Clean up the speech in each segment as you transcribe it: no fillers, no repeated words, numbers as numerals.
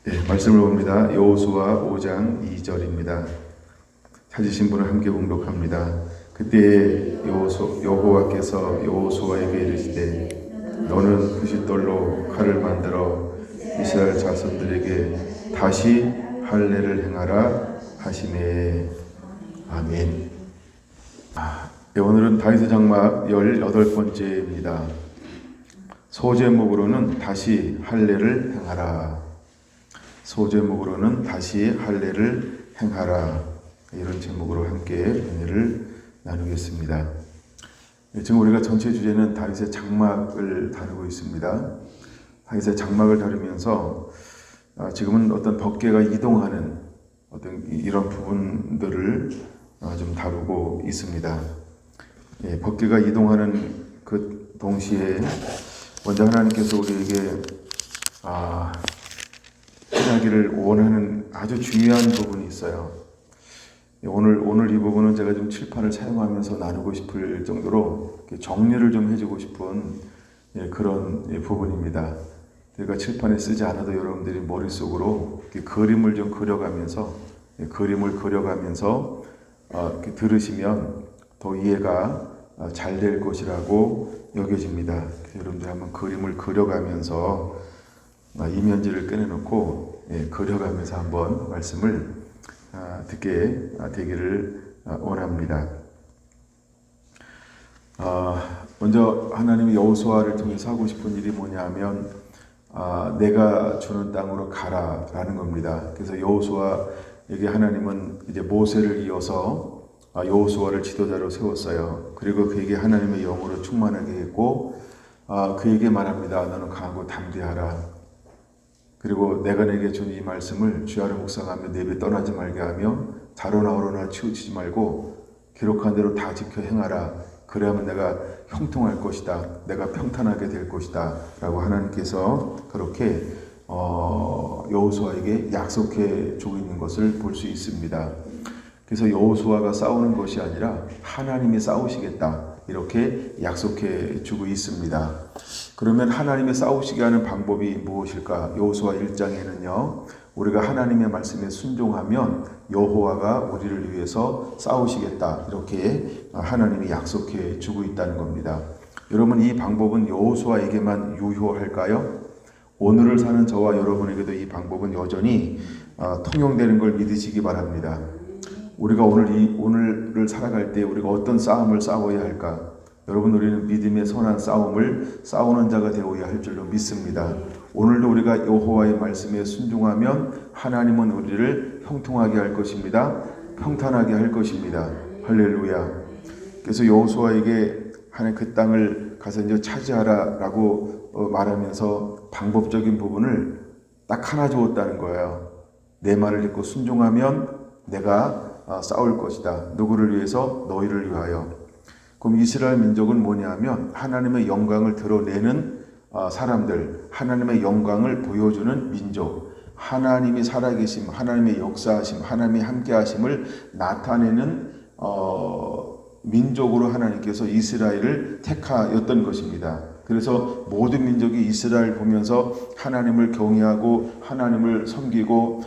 말씀을 봅니다. 여호수아 5장 2절입니다. 찾으신 분은 함께 공독합니다. 그때 여호와께서 여호수아에게 이르시되 너는 부싯돌로 칼을 만들어 이스라엘 자손들에게 다시 할례를 행하라 하시매. 아멘. 오늘은 다윗의 장막 18번째입니다. 소제목으로는 다시 할례를 행하라. 소제목으로는 다시 할례를 행하라. 이런 제목으로 함께 은혜를 나누겠습니다. 지금 우리가 전체 주제는 다윗의 장막을 다루고 있습니다. 다윗의 장막을 다루면서 지금은 어떤 법궤가 이동하는 어떤 이런 부분들을 좀 다루고 있습니다. 법궤가 이동하는 그 동시에 먼저 하나님께서 우리에게 행하기를 원하는 아주 중요한 부분이 있어요. 오늘 이 부분은 제가 좀 칠판을 사용하면서 나누고 싶을 정도로 정리를 좀 해주고 싶은 그런 부분입니다. 제가 칠판에 쓰지 않아도 여러분들이 머릿속으로 그림을 좀 그려가면서 이렇게 들으시면 더 이해가 잘 될 것이라고 여겨집니다. 여러분들 한번 그림을 그려가면서 이면지를 꺼내놓고 그려가면서 한번 말씀을 듣게 되기를 원합니다. 먼저 하나님이 여호수아를 통해서 하고 싶은 일이 뭐냐면 내가 주는 땅으로 가라라는 겁니다. 그래서 여호수아에게 하나님은 이제 모세를 이어서 여호수아를 지도자로 세웠어요. 그리고 그에게 하나님의 영으로 충만하게 했고 그에게 말합니다. 너는 강하고 담대하라. 그리고 내가 내게 준 이 말씀을 주야로 묵상하며 내 입에 떠나지 말게 하며 좌로나 우로나 치우치지 말고 기록한 대로 다 지켜 행하라. 그래야만 내가 형통할 것이다. 내가 평탄하게 될 것이다. 라고 하나님께서 그렇게 여호수아에게 약속해 주고 있는 것을 볼 수 있습니다. 그래서 여호수아가 싸우는 것이 아니라 하나님이 싸우시겠다. 이렇게 약속해 주고 있습니다. 그러면 하나님이 싸우시게 하는 방법이 무엇일까? 여호수아 1장에는요. 우리가 하나님의 말씀에 순종하면 여호와가 우리를 위해서 싸우시겠다. 이렇게 하나님이 약속해 주고 있다는 겁니다. 여러분, 이 방법은 여호수아에게만 유효할까요? 오늘을 사는 저와 여러분에게도 이 방법은 여전히 통용되는 걸 믿으시기 바랍니다. 우리가 오늘을 살아갈 때 우리가 어떤 싸움을 싸워야 할까? 여러분, 우리는 믿음의 선한 싸움을 싸우는 자가 되어야 할 줄로 믿습니다. 오늘도 우리가 여호와의 말씀에 순종하면 하나님은 우리를 형통하게 할 것입니다. 평탄하게 할 것입니다. 할렐루야. 그래서 여호수아에게 하나님 그 땅을 가서 이제 차지하라라고 말하면서 방법적인 부분을 딱 하나 주었다는 거예요. 내 말을 듣고 순종하면 내가 싸울 것이다. 누구를 위해서? 너희를 위하여. 그럼 이스라엘 민족은 뭐냐면 하나님의 영광을 드러내는 사람들, 하나님의 영광을 보여주는 민족, 하나님이 살아계심, 하나님의 역사하심, 하나님이 함께하심을 나타내는 민족으로 하나님께서 이스라엘을 택하였던 것입니다. 그래서 모든 민족이 이스라엘 보면서 하나님을 경외하고 하나님을 섬기고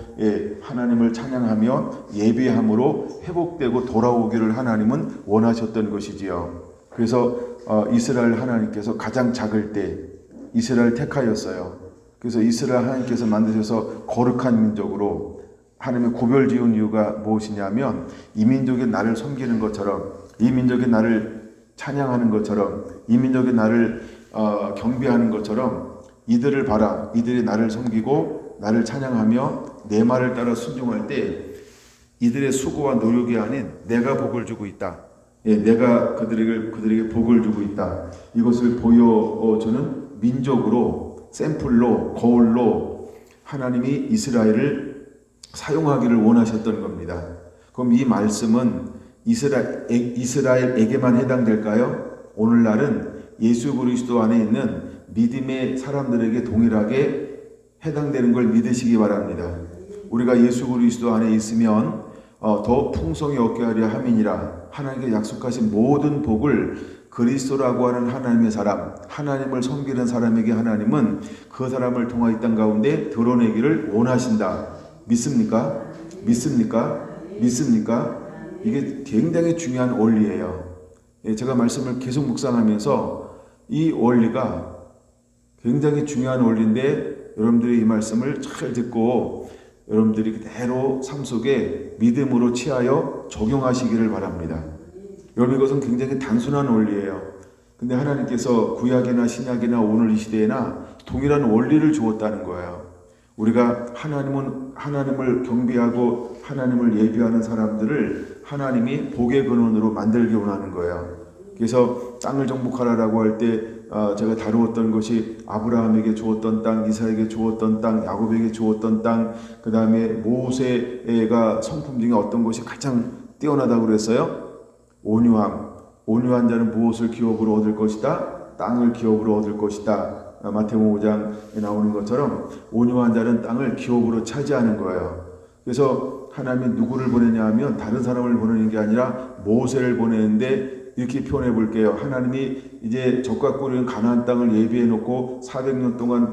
하나님을 찬양하며 예배함으로 회복되고 돌아오기를 하나님은 원하셨던 것이지요. 그래서 이스라엘 하나님께서 가장 작을 때 이스라엘 택하였어요. 그래서 이스라엘 하나님께서 만드셔서 거룩한 민족으로 하나님의 구별 지은 이유가 무엇이냐면 이 민족이 나를 섬기는 것처럼, 이 민족이 나를 찬양하는 것처럼, 이 민족이 나를 경배하는 것처럼 이들을 봐라. 이들이 나를 섬기고 나를 찬양하며 내 말을 따라 순종할 때 이들의 수고와 노력이 아닌 내가 복을 주고 있다. 내가 그들에게 복을 주고 있다. 이것을 보여주는 민족으로, 샘플로, 거울로 하나님이 이스라엘을 사용하기를 원하셨던 겁니다. 그럼 이 말씀은 이스라엘에게만 해당될까요? 오늘날은 예수 그리스도 안에 있는 믿음의 사람들에게 동일하게 해당되는 걸 믿으시기 바랍니다. 우리가 예수 그리스도 안에 있으면 더 풍성히 얻게 하려 함이니라. 하나님께 약속하신 모든 복을 그리스도라고 하는 하나님의 사람, 하나님을 섬기는 사람에게 하나님은 그 사람을 통하 이 땅 가운데 드러내기를 원하신다. 믿습니까? 믿습니까? 믿습니까? 이게 굉장히 중요한 원리예요. 제가 말씀을 계속 묵상하면서 이 원리가 굉장히 중요한 원리인데 여러분들이 이 말씀을 잘 듣고 여러분들이 그대로 삶 속에 믿음으로 취하여 적용하시기를 바랍니다. 여러분 이것은 굉장히 단순한 원리예요. 근데 하나님께서 구약이나 신약이나 오늘 이 시대에나 동일한 원리를 주었다는 거예요. 우리가 하나님을 경배하고 하나님을 예배하는 사람들을 하나님이 복의 근원으로 만들기 원하는 거예요. 그래서 땅을 정복하라라고 할 때 제가 다루었던 것이 아브라함에게 주었던 땅, 이삭에게 주었던 땅, 야곱에게 주었던 땅, 그 다음에 모세가 성품 중에 어떤 것이 가장 뛰어나다고 그랬어요? 온유함. 온유한 자는 무엇을 기업으로 얻을 것이다? 땅을 기업으로 얻을 것이다. 마태복음 5장에 나오는 것처럼 온유한 자는 땅을 기업으로 차지하는 거예요. 그래서 하나님이 누구를 보내냐 하면 다른 사람을 보내는 게 아니라 모세를 보내는데 이렇게 표현해 볼게요. 하나님이 이제 적과 꿀인 가나안 땅을 예비해 놓고 400년 동안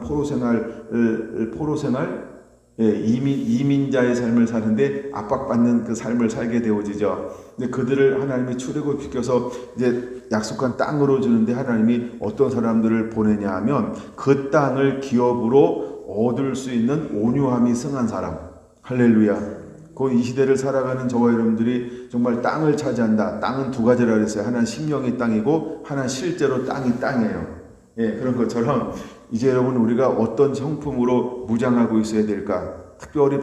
이민자의 삶을 사는데 압박받는 그 삶을 살게 되어지죠. 근데 그들을 하나님이 출애굽시켜서 이제 약속한 땅으로 주는데 하나님이 어떤 사람들을 보내냐 하면 그 땅을 기업으로 얻을 수 있는 온유함이 승한 사람. 할렐루야. 이 시대를 살아가는 저와 여러분들이 정말 땅을 차지한다. 땅은 두 가지라 그랬어요. 하나는 심령의 땅이고 하나는 실제로 땅이에요. 예, 그런 것처럼 이제 여러분 우리가 어떤 성품으로 무장하고 있어야 될까? 특별히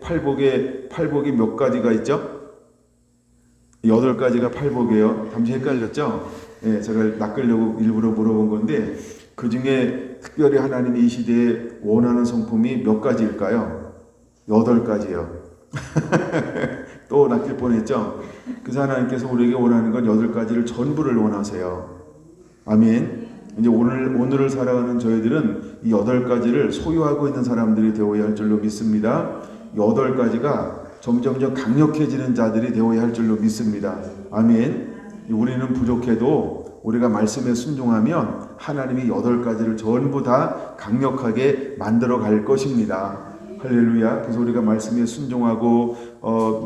팔복이 몇 가지가 있죠? 8가지가 팔복이에요. 잠시 헷갈렸죠? 예, 제가 낚으려고 일부러 물어본 건데 그 중에 특별히 하나님이 이 시대에 원하는 성품이 몇 가지일까요? 8가지요. 또 낚일 뻔했죠. 그래서 하나님께서 우리에게 원하는 건 8가지를 전부를 원하세요. 아멘. 이제 오늘을 살아가는 저희들은 이 8가지를 소유하고 있는 사람들이 되어야 할 줄로 믿습니다. 8가지가 점점점 강력해지는 자들이 되어야 할 줄로 믿습니다. 아멘. 우리는 부족해도 우리가 말씀에 순종하면 하나님이 8가지를 전부 다 강력하게 만들어 갈 것입니다. 할렐루야. 그래서 우리가 말씀에 순종하고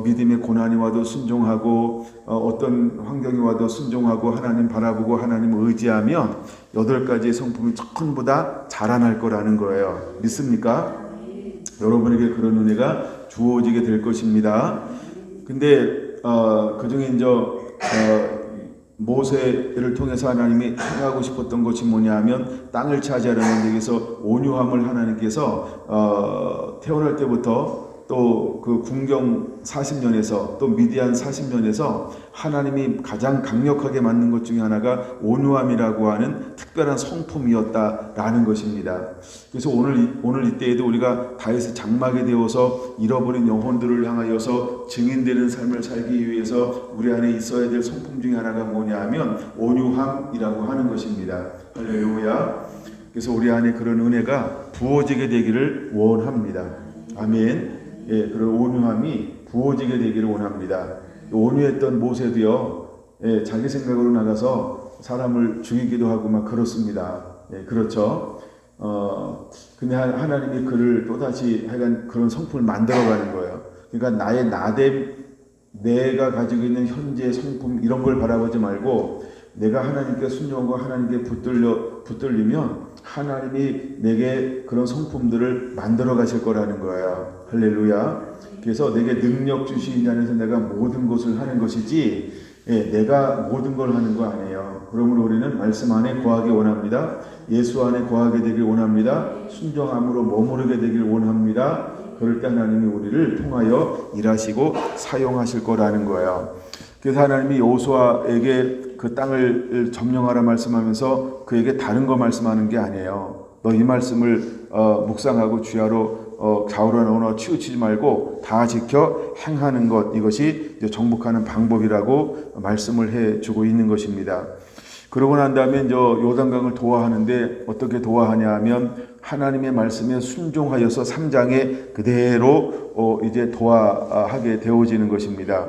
믿음의 고난이 와도 순종하고 어떤 환경이 와도 순종하고 하나님 바라보고 하나님 의지하면 8가지의 성품이 전부 다 자라날 거라는 거예요. 믿습니까? 여러분에게 그런 은혜가 주어지게 될 것입니다. 근데 그 중에 이제 모세를 통해서 하나님이 행하고 싶었던 것이 뭐냐 하면 땅을 차지하려는 데에서 온유함을 하나님께서 태어날 때부터 또 그 궁경 40년에서 또 미디안 40년에서 하나님이 가장 강력하게 만든 것 중에 하나가 온유함이라고 하는 특별한 성품이었다라는 것입니다. 그래서 오늘 이때에도 우리가 다윗의 장막에 되어서 잃어버린 영혼들을 향하여서 증인되는 삶을 살기 위해서 우리 안에 있어야 될 성품 중에 하나가 뭐냐 하면 온유함이라고 하는 것입니다. 할렐루야. 그래서 우리 안에 그런 은혜가 부어지게 되기를 원합니다. 아멘. 예, 그런 온유함이 부어지게 되기를 원합니다. 온유했던 모세도요, 예, 자기 생각으로 나가서 사람을 죽이기도 하고 막 그렇습니다. 예, 그렇죠. 근데 하나님이 그를 또다시 하여간 그런 성품을 만들어가는 거예요. 그러니까 나의 나됨, 내가 가지고 있는 현재의 성품 이런 걸 바라보지 말고 내가 하나님께 순종하고 하나님께 붙들리면 하나님이 내게 그런 성품들을 만들어 가실 거라는 거예요. 할렐루야. 그래서 내게 능력 주신 자 안에서 내가 모든 것을 하는 것이지 내가 모든 걸 하는 거 아니에요. 그러므로 우리는 말씀 안에 거하기 원합니다. 예수 안에 거하게 되길 원합니다. 순종함으로 머무르게 되길 원합니다. 그럴 때 하나님이 우리를 통하여 일하시고 사용하실 거라는 거예요. 그래서 하나님이 여호수아에게 그 땅을 점령하라 말씀하면서 그에게 다른 거 말씀하는 게 아니에요. 너 이 말씀을 묵상하고 주야로 좌우로 나오나 치우치지 말고 다 지켜 행하는 것, 이것이 이제 정복하는 방법이라고 말씀을 해주고 있는 것입니다. 그러고 난 다음에 이제 요단강을 도하하는데 어떻게 도하하냐 하면 하나님의 말씀에 순종하여서 3장에 그대로 이제 도하하게 되어지는 것입니다.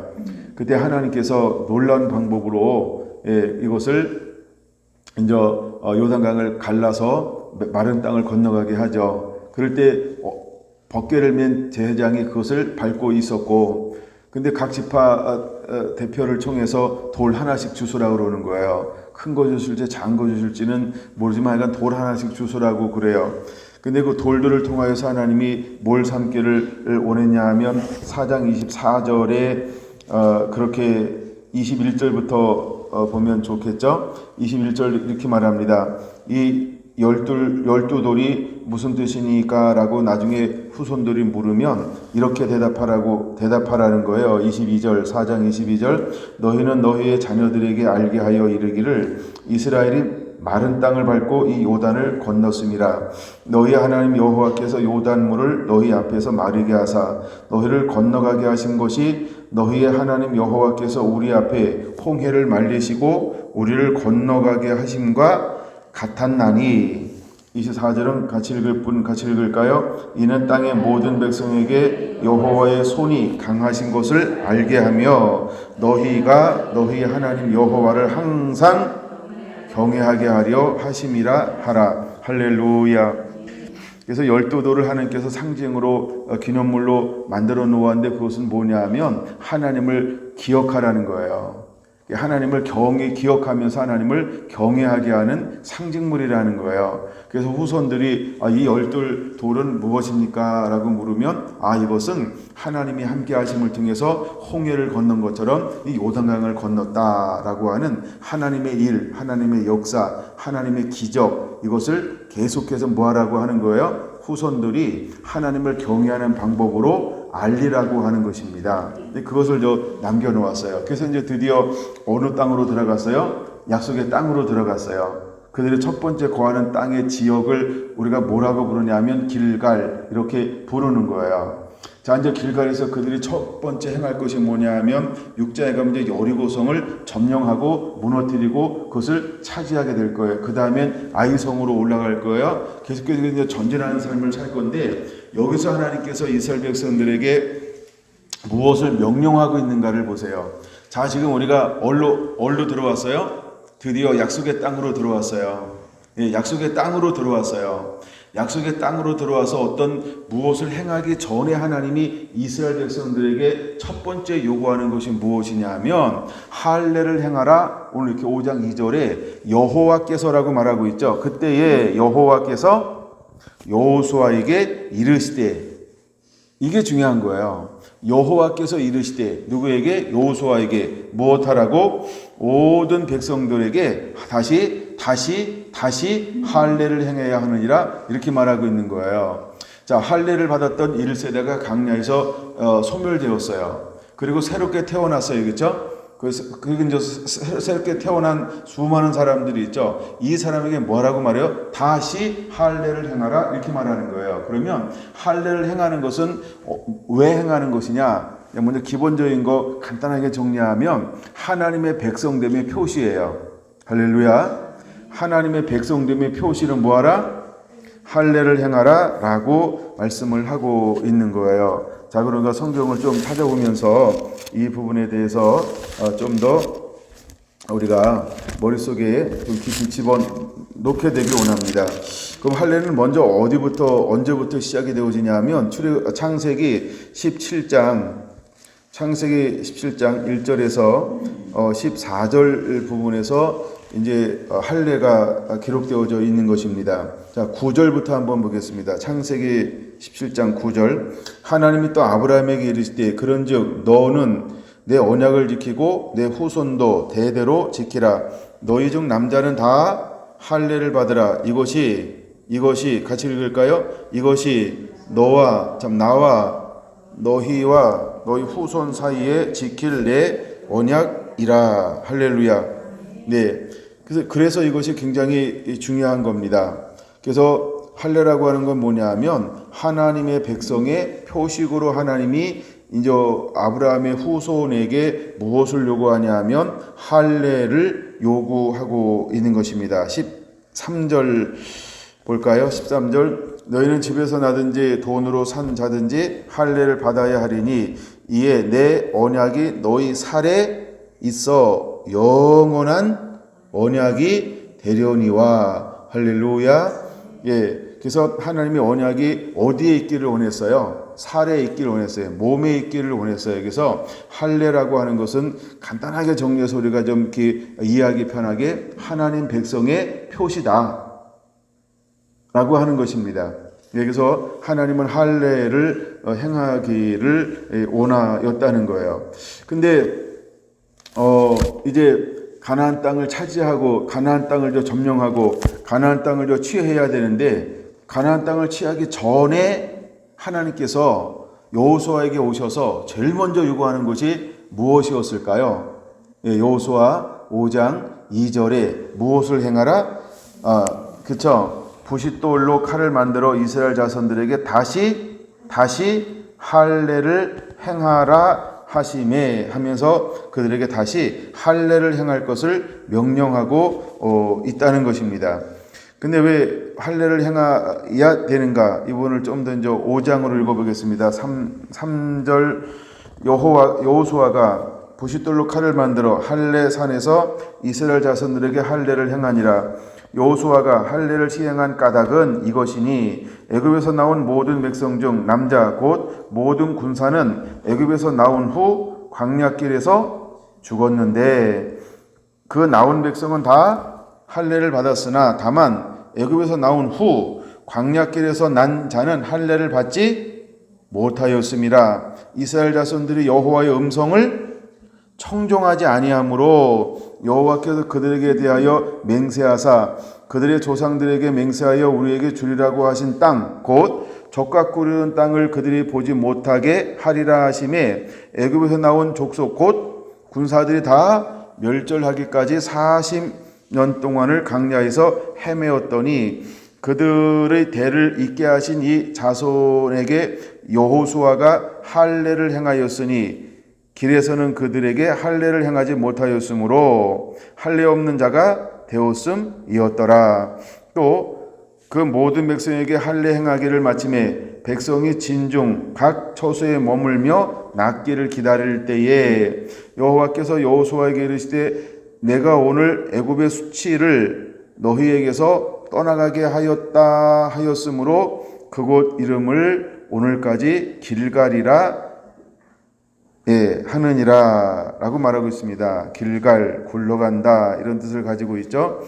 그때 하나님께서 놀라운 방법으로 이것을 이제 요단강을 갈라서 마른 땅을 건너가게 하죠. 그럴 때 벗개를 맨 제사장이 그것을 밟고 있었고, 근데 각 지파 대표를 통해서 돌 하나씩 주소라고 그러는 거예요. 큰 거 주실지 작은 거 주실지는 모르지만 약간 돌 하나씩 주소라고 그래요. 근데 그 돌들을 통하여서 하나님이 뭘 삼기를 원했냐 하면 4장 24절에 그렇게 21절부터 보면 좋겠죠. 21절 이렇게 말합니다. 이 12돌이 무슨 뜻이니까? 라고 나중에 후손들이 물으면 이렇게 대답하라는 거예요. 22절, 4장 22절. 너희는 너희의 자녀들에게 알게 하여 이르기를 이스라엘이 마른 땅을 밟고 이 요단을 건넜음이라. 너희 하나님 여호와께서 요단물을 너희 앞에서 마르게 하사 너희를 건너가게 하신 것이 너희의 하나님 여호와께서 우리 앞에 홍해를 말리시고 우리를 건너가게 하심과 같았나니. 24절은 같이 읽을까요? 이는 땅의 모든 백성에게 여호와의 손이 강하신 것을 알게 하며 너희가 너희 하나님 여호와를 항상 경외하게 하려 하심이라 하라. 할렐루야. 그래서 12돌을 하나님께서 상징으로 기념물로 만들어 놓았는데 그것은 뭐냐 하면 하나님을 기억하라는 거예요. 하나님을 기억하면서 하나님을 경외하게 하는 상징물이라는 거예요. 그래서 후손들이 이 12돌은 무엇입니까? 라고 물으면 이것은 하나님이 함께 하심을 통해서 홍해를 건넌 것처럼 이 요단강을 건넜다라고 하는 하나님의 일, 하나님의 역사, 하나님의 기적, 이것을 계속해서 뭐하라고 하는 거예요? 후손들이 하나님을 경외하는 방법으로 알리라고 하는 것입니다. 그것을 남겨놓았어요. 그래서 이제 드디어 어느 땅으로 들어갔어요? 약속의 땅으로 들어갔어요. 그들의 첫 번째 거하는 땅의 지역을 우리가 뭐라고 부르냐면 길갈, 이렇게 부르는 거예요. 자, 이제 길갈에서 그들이 첫 번째 행할 것이 뭐냐 하면 6장에 가면 이제 여리고성을 점령하고 무너뜨리고 그것을 차지하게 될 거예요. 그 다음엔 아이성으로 올라갈 거예요. 계속해서 이제 전진하는 삶을 살 건데, 여기서 하나님께서 이스라엘 백성들에게 무엇을 명령하고 있는가를 보세요. 자, 지금 우리가 어디로 들어왔어요? 드디어 약속의 땅으로 들어왔어요. 약속의 땅으로 들어왔어요. 약속의 땅으로 들어와서 어떤 무엇을 행하기 전에 하나님이 이스라엘 백성들에게 첫 번째 요구하는 것이 무엇이냐 하면 할례를 행하라. 오늘 이렇게 5장 2절에 여호와께서라고 말하고 있죠. 그때에 여호와께서 여호수아에게 이르시되, 이게 중요한 거예요. 여호와께서 이르시되 누구에게? 여호수아에게 무엇하라고? 모든 백성들에게 다시 할례를 행해야 하느니라, 이렇게 말하고 있는 거예요. 자, 할례를 받았던 1세대가 강야에서 소멸되었어요. 그리고 새롭게 태어났어요. 그렇죠? 그리고 이제 새롭게 태어난 수많은 사람들이 있죠. 이 사람에게 뭐라고 말해요? 다시 할례를 행하라, 이렇게 말하는 거예요. 그러면 할례를 행하는 것은 왜 행하는 것이냐? 먼저 기본적인 거 간단하게 정리하면 하나님의 백성됨의 표시예요. 할렐루야. 하나님의 백성됨의 표시는 뭐하라? 할례를 행하라 라고 말씀을 하고 있는 거예요. 자, 그러니까 성경을 좀 찾아보면서 이 부분에 대해서 좀 더 우리가 머릿속에 좀 깊이 집어넣게 되길 원합니다. 그럼 할례는 먼저 언제부터 시작이 되어지냐 하면 창세기 17장 1절에서 14절 부분에서 이제 할례가 기록되어져 있는 것입니다. 자, 9절부터 한번 보겠습니다. 창세기 17장 9절. 하나님이 또 아브라함에게 이르시되 그런즉 너는 내 언약을 지키고 내 후손도 대대로 지키라. 너희 중 남자는 다 할례를 받으라. 이것이 같이 읽을까요? 이것이 나와 너희와 너희 후손 사이에 지킬 내 언약이라. 할렐루야. 네. 그래서 이것이 굉장히 중요한 겁니다. 그래서 할례라고 하는 건 뭐냐 하면 하나님의 백성의 표식으로 하나님이 이제 아브라함의 후손에게 무엇을 요구하냐 하면 할례를 요구하고 있는 것입니다. 13절 볼까요? 13절. 너희는 집에서 나든지 돈으로 산 자든지 할례를 받아야 하리니 이에 내 언약이 너희 살에 있어 하늘에서 영원한 언약이 되려니와. 할렐루야. 예. 그래서 하나님의 언약이 어디에 있기를 원했어요? 살에 있기를 원했어요. 몸에 있기를 원했어요. 그래서 할례라고 하는 것은 간단하게 정리해서 우리가 좀 이렇게 이해하기 편하게 하나님 백성의 표시다 라고 하는 것입니다. 그래서 하나님은 할례를 행하기를 원하였다는 거예요. 근데 이제 가나안 땅을 차지하고 가나안 땅을 점령하고 가나안 땅을 취해야 되는데, 가나안 땅을 취하기 전에 하나님께서 여호수아에게 오셔서 제일 먼저 요구하는 것이 무엇이었을까요? 여호수아 5장 2절에 무엇을 행하라? 그쵸? 부싯돌로 칼을 만들어 이스라엘 자손들에게 다시 할례를 행하라 하심에 하면서 그들에게 다시 할례를 행할 것을 명령하고 있다는 것입니다. 근데 왜 할례를 행해야 되는가? 이 부분을 좀 더 이제 5장으로 읽어보겠습니다. 3절 여호수아가 부싯돌로 칼을 만들어 할례 산에서 이스라엘 자손들에게 할례를 행하니라. 여호수아가 할례를 시행한 까닭은 이것이니 애굽에서 나온 모든 백성 중 남자 곧 모든 군사는 애굽에서 나온 후 광야길에서 죽었는데 그 나온 백성은 다 할례를 받았으나 다만 애굽에서 나온 후 광야길에서 난 자는 할례를 받지 못하였음이라. 이스라엘 자손들이 여호와의 음성을 청종하지 아니하므로 여호와께서 그들에게 대하여 맹세하사 그들의 조상들에게 맹세하여 우리에게 주리라고 하신 땅 곧 젖과 꿀 땅을 그들이 보지 못하게 하리라 하심에 애굽에서 나온 족속 곧 군사들이 다 멸절하기까지 40년 동안을 광야에서 헤매었더니 그들의 대를 잇게 하신 이 자손에게 여호수아가 할례를 행하였으니 길에서는 그들에게 할례를 행하지 못하였으므로 할례 없는 자가 되었음이었더라. 또 그 모든 백성에게 할례 행하기를 마침에 백성이 진중 각 처소에 머물며 낫기를 기다릴 때에 여호와께서 여호수아에게 이르시되 내가 오늘 애굽의 수치를 너희에게서 떠나가게 하였다 하였으므로 그곳 이름을 오늘까지 길갈이라 하느니라 라고 말하고 있습니다. 길갈, 굴러간다 이런 뜻을 가지고 있죠.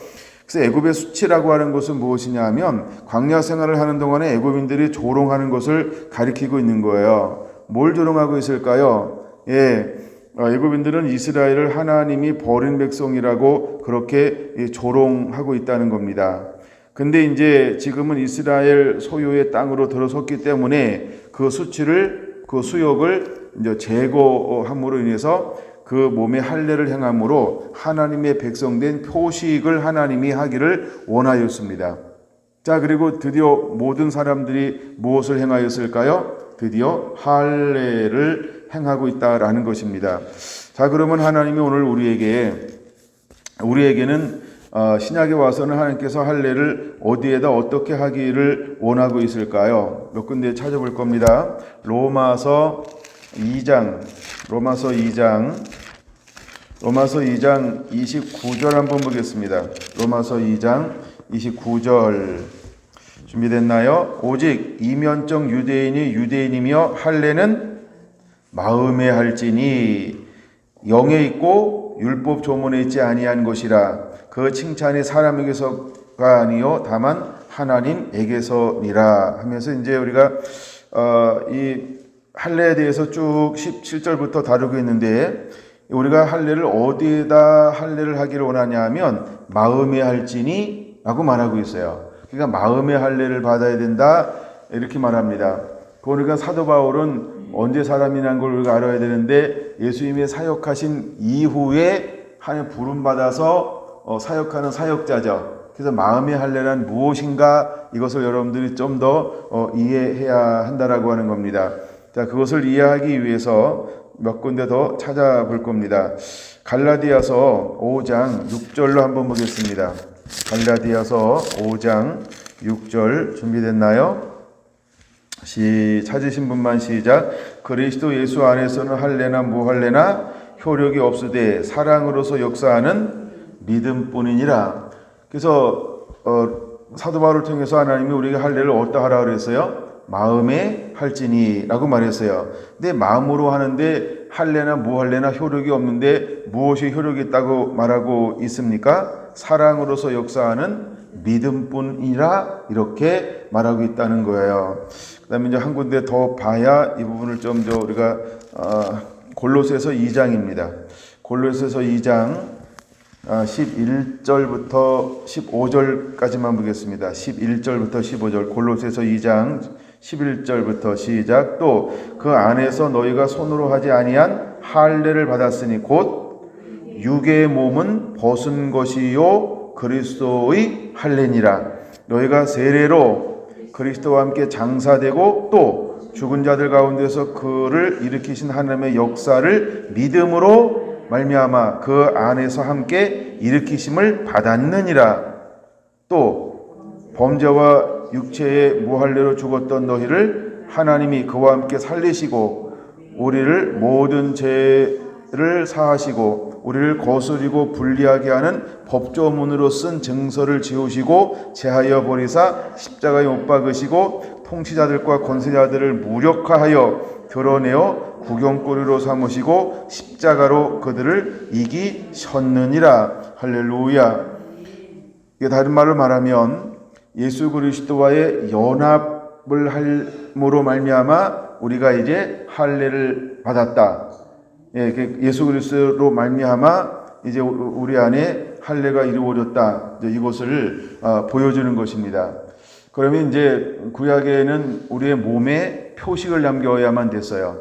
그래서 애굽의 수치라고 하는 것은 무엇이냐 하면 광야 생활을 하는 동안에 애굽인들이 조롱하는 것을 가리키고 있는 거예요. 뭘 조롱하고 있을까요? 애굽인들은 이스라엘을 하나님이 버린 백성이라고 그렇게 조롱하고 있다는 겁니다. 근데 이제 지금은 이스라엘 소유의 땅으로 들어섰기 때문에 그 수치를, 그 수욕을 이제 제거함으로 인해서 그 몸에 할례를 행함으로 하나님의 백성된 표식을 하나님이 하기를 원하였습니다. 자, 그리고 드디어 모든 사람들이 무엇을 행하였을까요? 드디어 할례를 행하고 있다라는 것입니다. 자, 그러면 하나님이 오늘 우리에게는 신약에 와서는 하나님께서 할례를 어디에다 어떻게 하기를 원하고 있을까요? 몇 군데 찾아볼 겁니다. 로마서 2장 29절 한번 보겠습니다. 로마서 2장 29절 준비됐나요? 오직 이면적 유대인이 유대인이며 할례는 마음에 할지니 영에 있고 율법 조문에 있지 아니한 것이라. 그 칭찬이 사람에게서가 아니요 다만 하나님에게서니라 하면서 이제 우리가 이 할례에 대해서 쭉 17절부터 다루고 있는데 우리가 할례를 어디에다 할례를 하기를 원하냐 하면 마음에 할지니 라고 말하고 있어요. 그러니까 마음의 할례를 받아야 된다 이렇게 말합니다. 그러니까 사도 바울은 언제 사람이라는 걸 우리가 알아야 되는데 예수님의 사역하신 이후에 하나님 부름받아서 사역하는 사역자죠. 그래서 마음의 할례란 무엇인가 이것을 여러분들이 좀 더 이해해야 한다라고 하는 겁니다. 자, 그것을 이해하기 위해서 몇 군데 더 찾아볼 겁니다. 갈라디아서 5장 6절로 한번 보겠습니다. 갈라디아서 5장 6절 준비됐나요? 찾으신 분만 시작. 그리스도 예수 안에서는 할례나 무할례나 효력이 없으되 사랑으로서 역사하는 믿음뿐이니라. 그래서 사도 바울을 통해서 하나님이 우리에게 할례를 어디다 하라 그랬어요? 마음에 할지니라고 말했어요. 근데 마음으로 하는데 할례나 무할례나 효력이 없는데 무엇이 효력이 있다고 말하고 있습니까? 사랑으로서 역사하는 믿음뿐이라 이렇게 말하고 있다는 거예요. 그다음에 이제 한 군데 더 봐야 이 부분을 좀 우리가 골로새서 2장입니다. 골로새서 2장 11절부터 15절까지만 보겠습니다. 11절부터 15절 골로새서 2장 11절부터 시작. 또 그 안에서 너희가 손으로 하지 아니한 할례를 받았으니 곧 육의 몸은 벗은 것이요 그리스도의 할례니라. 너희가 세례로 그리스도와 함께 장사되고 또 죽은 자들 가운데서 그를 일으키신 하나님의 역사를 믿음으로 말미암아 그 안에서 함께 일으키심을 받았느니라. 또 범죄와 육체의 무할례로 죽었던 너희를 하나님이 그와 함께 살리시고 우리를 모든 죄를 사하시고 우리를 거스리고 불리하게 하는 법조문으로 쓴 증서를 지우시고 제하여 버리사 십자가에 못 박으시고 통치자들과 권세자들을 무력화하여 드러내어 구경거리로 삼으시고 십자가로 그들을 이기셨느니라. 할렐루야. 이게 다른 말로 말하면 예수 그리스도와의 연합을 함으로 말미암아 우리가 이제 할례를 받았다. 예수 그리스도로 말미암아 이제 우리 안에 할례가 이루어졌다. 이것을 보여주는 것입니다. 그러면 이제 구약에는 우리의 몸에 표식을 남겨야만 됐어요.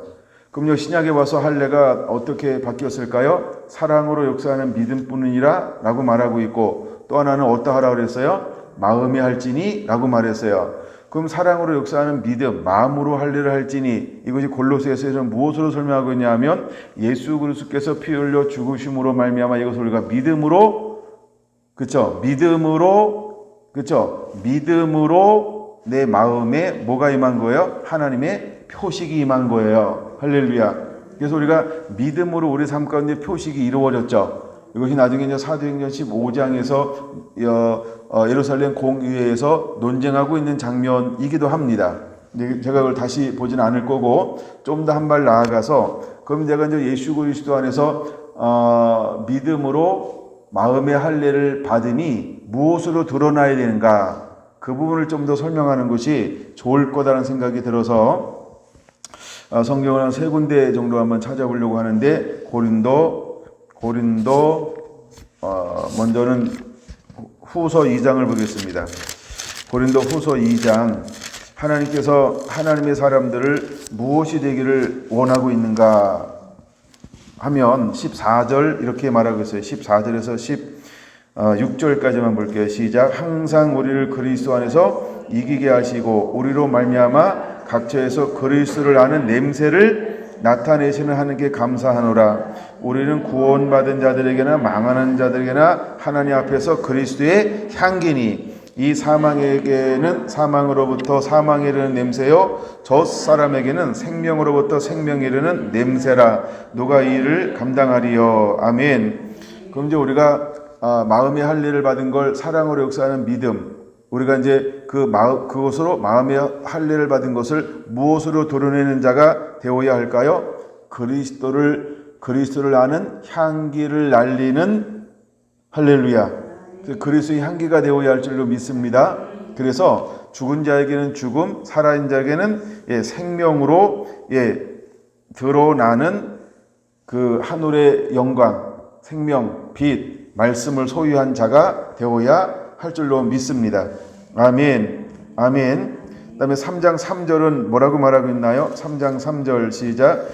그럼요, 신약에 와서 할례가 어떻게 바뀌었을까요? 사랑으로 역사하는 믿음뿐이라 라고 말하고 있고, 또 하나는 어디다 하라 그랬어요? 마음에 할지니 라고 말했어요. 그럼 사랑으로 역사하는 믿음, 마음으로 할례를 할지니, 이것이 골로새서에서 무엇으로 설명하고 있냐면 예수 그리스도께서 피 흘려 죽으심으로 말미암아 이것을 우리가 믿음으로, 그렇죠? 믿음으로 내 마음에 뭐가 임한 거예요? 하나님의 표식이 임한 거예요. 할렐루야. 그래서 우리가 믿음으로 우리 삶 가운데 표식이 이루어졌죠. 이것이 나중에 이제 사도행전 15장에서 예루살렘 공의회에서 논쟁하고 있는 장면이기도 합니다. 제가 그걸 다시 보지는 않을 거고 좀 더 한 발 나아가서, 그럼 제가 이제 예수 그리스도 안에서 믿음으로 마음의 할례를 받으니 무엇으로 드러나야 되는가, 그 부분을 좀 더 설명하는 것이 좋을 거다라는 생각이 들어서 성경을 한 3군데 정도 한번 찾아보려고 하는데, 고린도 먼저는 후서 2장을 보겠습니다. 고린도 후서 2장, 하나님께서 하나님의 사람들을 무엇이 되기를 원하고 있는가 하면 14절 이렇게 말하고 있어요. 14절에서 16절까지만 볼게요. 시작. 항상 우리를 그리스도 안에서 이기게 하시고 우리로 말미암아 각처에서 그리스도를 아는 냄새를 나타내시는 하나님께 감사하노라. 우리는 구원받은 자들에게나 망하는 자들에게나 하나님 앞에서 그리스도의 향기니 이 사망에게는 사망으로부터 사망에 이르는 냄새요 저 사람에게는 생명으로부터 생명에 이르는 냄새라. 누가 이 일을 감당하리요. 아멘. 그럼 이제 우리가 마음의 할례를 받은 걸 사랑으로 역사하는 믿음, 우리가 이제 그것으로 마음의 할례를 받은 것을 무엇으로 드러내는 자가 되어야 할까요? 그리스도를 아는 향기를 날리는, 할렐루야, 그리스도의 향기가 되어야 할 줄로 믿습니다. 그래서 죽은 자에게는 죽음, 살아있는 자에게는 생명으로 드러나는 그 하늘의 영광, 생명, 빛, 말씀을 소유한 자가 되어야 할 줄로 믿습니다. 아멘. 아멘. 그 다음에 3장 3절은 뭐라고 말하고 있나요? 3장 3절 시작.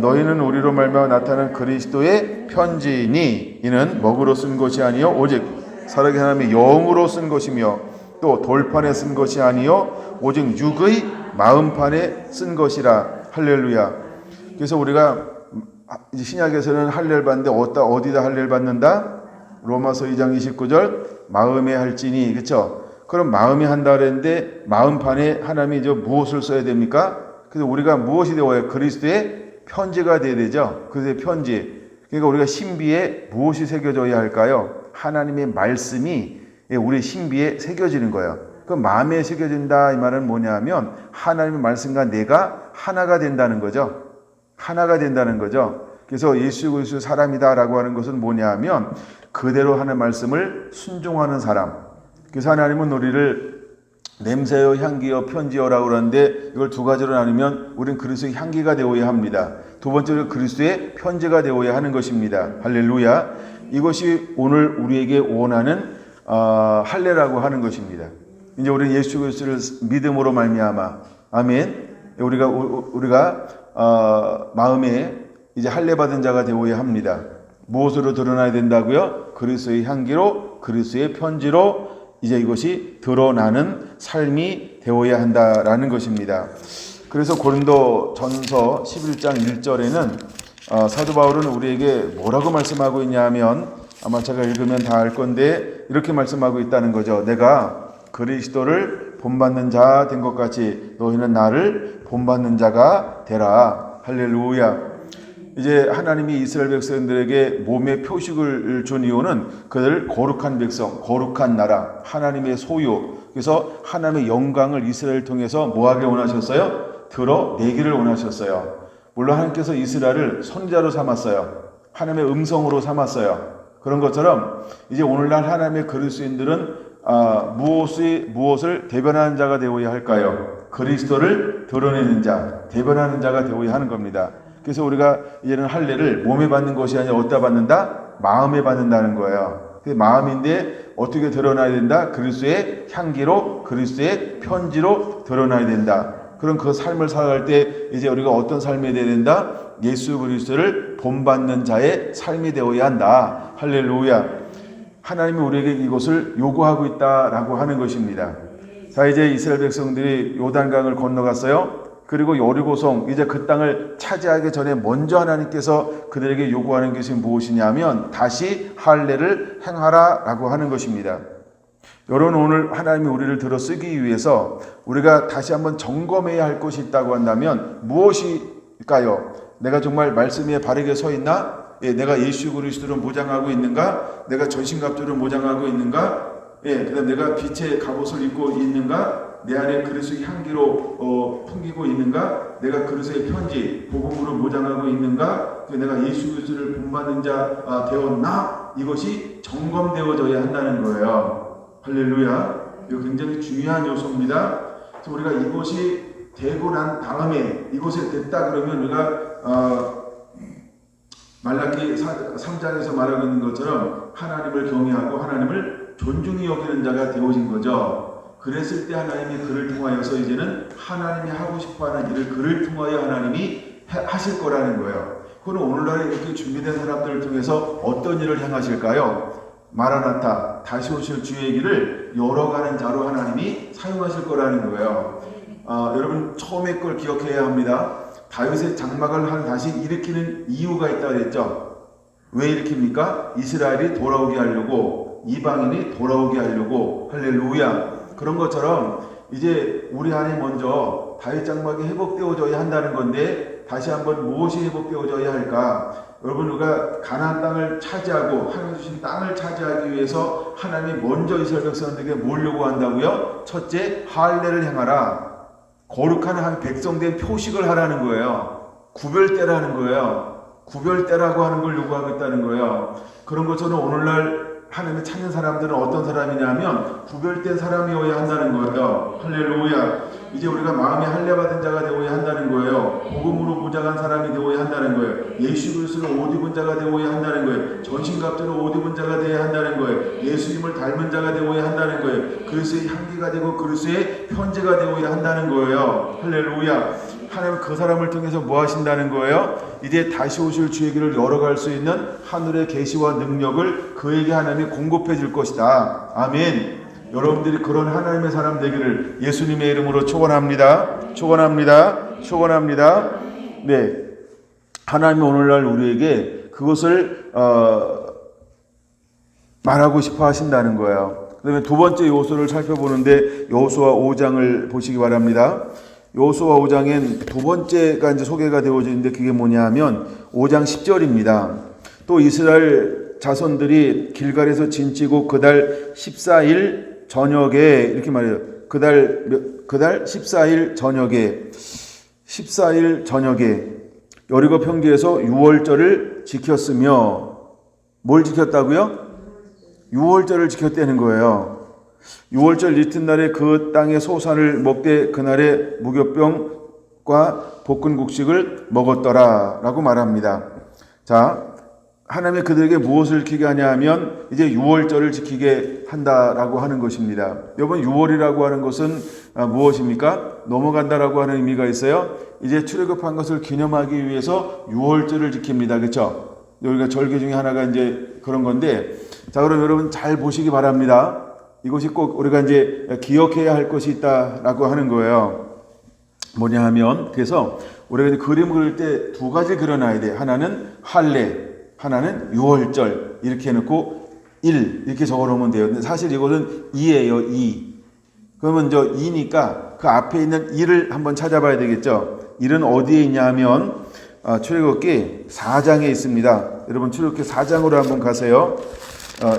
너희는 우리로 말미암아 나타난 그리스도의 편지니 이는 먹으로 쓴 것이 아니요 오직 살아계신 하나님의 영으로 쓴 것이며 또 돌판에 쓴 것이 아니요 오직 육의 마음판에 쓴 것이라. 할렐루야. 그래서 우리가 이제 신약에서는 할례를 받는데 어디다 할례를 받는다? 로마서 2장 29절 마음에 할지니, 그렇죠? 그럼 마음에 한다 그랬는데 마음판에 하나님이 이제 무엇을 써야 됩니까? 그래서 우리가 무엇이 되어야 그리스도의 편지가 되어야 되죠. 그리스도의 편지. 그러니까 우리가 신비에 무엇이 새겨져야 할까요? 하나님의 말씀이 우리 신비에 새겨지는 거예요. 그 마음에 새겨진다 이 말은 뭐냐면 하나님의 말씀과 내가 하나가 된다는 거죠. 하나가 된다는 거죠. 그래서 예수 그리스도 사람이다라고 하는 것은 뭐냐면 그대로 하는 말씀을 순종하는 사람. 그래서 하나님은 우리를 냄새여 향기여 편지여라고 그러는데 이걸 두 가지로 나누면 우리는 그리스도의 향기가 되어야 합니다. 두 번째로 그리스도의 편지가 되어야 하는 것입니다. 할렐루야. 이것이 오늘 우리에게 원하는 할례라고 하는 것입니다. 이제 우리는 예수 그리스도를 믿음으로 말미암아 아멘. 우리가 마음에 이제 할례 받은 자가 되어야 합니다. 무엇으로 드러나야 된다고요? 그리스도의 향기로, 그리스도의 편지로 이제 이것이 드러나는 삶이 되어야 한다라는 것입니다. 그래서 고린도 전서 11장 1절에는 사도 바울은 우리에게 뭐라고 말씀하고 있냐면 아마 제가 읽으면 다 알 건데 이렇게 말씀하고 있다는 거죠. 내가 그리스도를 본받는 자 된 것 같이 너희는 나를 본받는 자가 되라. 할렐루야. 이제 하나님이 이스라엘 백성들에게 몸의 표식을 준 이유는 그들 거룩한 백성, 거룩한 나라, 하나님의 소유. 그래서 하나님의 영광을 이스라엘을 통해서 뭐하게 원하셨어요? 드러내기를 원하셨어요. 물론 하나님께서 이스라엘을 선지자로 삼았어요. 하나님의 음성으로 삼았어요. 그런 것처럼 이제 오늘날 하나님의 그리스도인들은 무엇을 대변하는 자가 되어야 할까요? 그리스도를 드러내는 자, 대변하는 자가 되어야 하는 겁니다. 그래서 우리가 이제는 할례를 몸에 받는 것이 아니라 어디다 받는다? 마음에 받는다는 거예요. 마음인데 어떻게 드러나야 된다? 그리스도의 향기로, 그리스도의 편지로 드러나야 된다. 그럼 그 삶을 살아갈 때 이제 우리가 어떤 삶이 되어야 된다? 예수 그리스도를 본받는 자의 삶이 되어야 한다. 할렐루야. 하나님이 우리에게 이것을 요구하고 있다라고 하는 것입니다. 자, 이제 이스라엘 백성들이 요단강을 건너갔어요. 그리고 여리고성 이제 그 땅을 차지하기 전에 먼저 하나님께서 그들에게 요구하는 것이 무엇이냐면 다시 할례를 행하라라고 하는 것입니다. 여러분 오늘 하나님이 우리를 들어 쓰기 위해서 우리가 다시 한번 점검해야 할 것이 있다고 한다면 무엇일까요? 내가 정말 말씀 위에 바르게 서 있나? 내가 예수 그리스도를 모장하고 있는가? 내가 전신갑주를 모장하고 있는가? 그다음 내가 빛의 갑옷을 입고 있는가? 내 안에 그리스도의 향기로 풍기고 있는가? 내가 그리스도의 편지, 복음으로 모장하고 있는가? 내가 예수 그리스도를 본받는 자 되었나? 이것이 점검되어져야 한다는 거예요. 할렐루야. 이거 굉장히 중요한 요소입니다. 그래서 우리가 이것이 되고 난 다음에 이것이 됐다 그러면 우리가 말라기 3장에서 말하고 있는 것처럼 하나님을 경외하고 하나님을 존중히 여기는 자가 되어진 거죠. 그랬을 때 하나님이 그를 통하여서 이제는 하나님이 하고 싶어하는 일을 그를 통하여 하나님이 하실 거라는 거예요. 그건 오늘날에 이렇게 준비된 사람들을 통해서 어떤 일을 행하실까요? 마라나타, 다시 오실 주의 길을 열어가는 자로 하나님이 사용하실 거라는 거예요. 여러분 처음에 걸 기억해야 합니다. 다윗의 장막을 다시 일으키는 이유가 있다고 그랬죠. 왜 일으킵니까? 이스라엘이 돌아오게 하려고, 이방인이 돌아오게 하려고. 할렐루야. 그런 것처럼 이제 우리 안에 먼저 다윗 장막이 회복되어져야 한다는 건데 다시 한번 무엇이 회복되어져야 할까? 여러분 우리가 가나안 땅을 차지하고 하나님 주신 땅을 차지하기 위해서 하나님이 먼저 이스라엘 백성들에게 뭘 요구한다고요? 첫째, 할례를 행하라. 거룩한 한 백성된 표식을 하라는 거예요. 구별대라는 거예요. 구별대라고 하는 걸 요구하고 있다는 거예요. 그런 것처럼 오늘날 하나님을 찾는 사람들은 어떤 사람이냐면 구별된 사람이어야 한다는 거예요. 할렐루야. 이제 우리가 마음에 할례 받은 자가 되어야 한다는 거예요. 복음으로 무장한 사람이 되어야 한다는 거예요. 예수 그리스도를 옷 입은 자가 되어야 한다는 거예요. 전신갑주로 옷 입은 자가 되어야 한다는 거예요. 예수님을 닮은 자가 되어야 한다는 거예요. 그리스도의 향기가 되고 그리스도의 편지가 되어야 한다는 거예요. 할렐루야. 하나님 그 사람을 통해서 뭐 하신다는 거예요? 이제 다시 오실 주의 길을 열어갈 수 있는 하늘의 계시와 능력을 그에게 하나님이 공급해 줄 것이다. 아멘. 여러분들이 그런 하나님의 사람 되기를 예수님의 이름으로 축원합니다. 축원합니다. 축원합니다. 네, 하나님이 오늘날 우리에게 그것을 말하고 싶어 하신다는 거예요. 그다음에 두 번째 요소를 살펴보는데 여호수아 5장을 보시기 바랍니다. 여호수아 5장엔 두 번째가 이제 소개가 되어져 있는데 그게 뭐냐 하면 5장 10절입니다. 또 이스라엘 자손들이 길갈에서 진치고 그달 14일 저녁에 이렇게 말해요. 그달 14일 저녁에 여리고 평지에서 유월절을 지켰으며 뭘 지켰다고요? 유월절을 지켰다는 거예요. 유월절 이튿날에 그 땅의 소산을 먹되 그날에 무교병과 볶은 국식을 먹었더라 라고 말합니다. 자, 하나님이 그들에게 무엇을 지키게 하냐 하면 이제 유월절을 지키게 한다라고 하는 것입니다. 여러분, 유월이라고 하는 것은 무엇입니까? 넘어간다라고 하는 의미가 있어요. 이제 출애굽한 것을 기념하기 위해서 유월절을 지킵니다. 그렇죠? 우리가 절기 중에 하나가 이제 그런 건데, 자, 그럼 여러분 잘 보시기 바랍니다. 이것이 꼭 우리가 이제 기억해야 할 것이 있다라고 하는 거예요. 뭐냐 하면, 그래서 우리가 이제 그림 그릴 때 두 가지 그려놔야 돼. 하나는 할례, 하나는 유월절 이렇게 해놓고 1 이렇게 적어놓으면 돼요. 근데 사실 이거는 2예요. 2. 그러면 저 2니까 그 앞에 있는 1을 한번 찾아봐야 되겠죠. 1은 어디에 있냐 하면 출애굽기 4장에 있습니다. 여러분 출애굽기 4장으로 한번 가세요.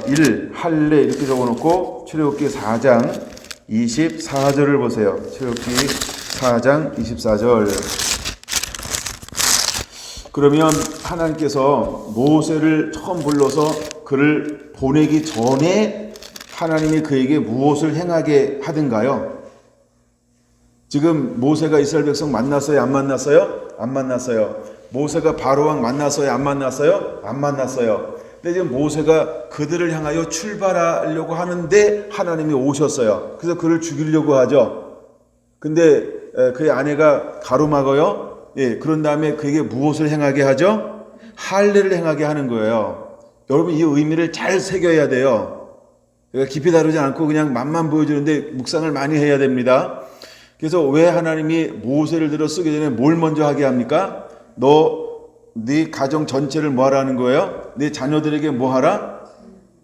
1 할례 이렇게 적어놓고 출애굽기 4장 24절을 보세요. 출애굽기 4장 24절. 그러면 하나님께서 모세를 처음 불러서 그를 보내기 전에 하나님이 그에게 무엇을 행하게 하든가요? 지금 모세가 이스라엘 백성 만났어요? 안 만났어요? 안 만났어요. 모세가 바로왕 만났어요? 안 만났어요? 안 만났어요. 근데 지금 모세가 그들을 향하여 출발하려고 하는데 하나님이 오셨어요. 그래서 그를 죽이려고 하죠. 근데 그의 아내가 가로막아요. 예, 그런 다음에 그에게 무엇을 행하게 하죠? 할례를 행하게 하는 거예요. 여러분 이 의미를 잘 새겨야 돼요. 깊이 다루지 않고 그냥 맛만 보여주는데 묵상을 많이 해야 됩니다. 그래서 왜 하나님이 모세를 들어 쓰기 전에 뭘 먼저 하게 합니까? 네 가정 전체를 뭐 하라는 거예요? 네 자녀들에게 뭐 하라?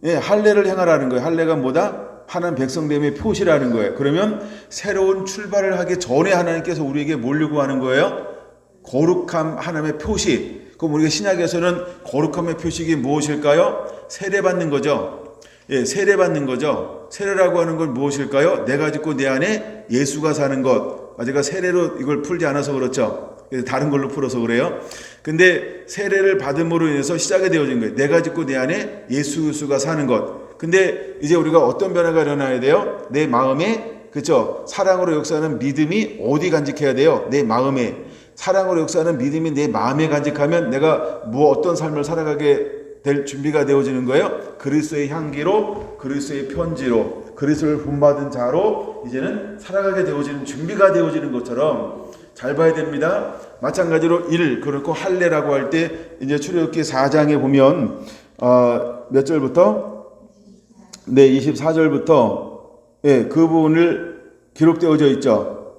예, 할례를 행하라는 거예요. 할례가 뭐다? 하나님 백성됨의 표시라는 거예요. 그러면 새로운 출발을 하기 전에 하나님께서 우리에게 뭘 요구하는 거예요? 거룩함 하나님의 표시. 그럼 우리가 신약에서는 거룩함의 표식이 무엇일까요? 세례받는 거죠. 예, 세례받는 거죠. 세례라고 하는 건 무엇일까요? 내가 짓고 내 안에 예수가 사는 것. 제가 세례로 이걸 풀지 않아서 그렇죠. 다른 걸로 풀어서 그래요. 근데 세례를 받음으로 인해서 시작이 되어진 거예요. 내가 짓고 내 안에 예수가 사는 것. 근데 이제 우리가 어떤 변화가 일어나야 돼요? 내 마음에, 그렇죠? 사랑으로 역사하는 믿음이 어디 간직해야 돼요? 내 마음에. 사랑으로 역사하는 믿음이 내 마음에 간직하면 내가 어떤 삶을 살아가게 될 준비가 되어지는 거예요. 그리스도의 향기로, 그리스도의 편지로, 그리스도를 본받은 자로 이제는 살아가게 되어지는 준비가 되어지는 것처럼 잘 봐야 됩니다. 마찬가지로 그렇고 할례라고 할 때 이제 출애굽기 4장에 보면 몇 절부터? 네, 24절부터 예, 그 부분을 기록되어져 있죠.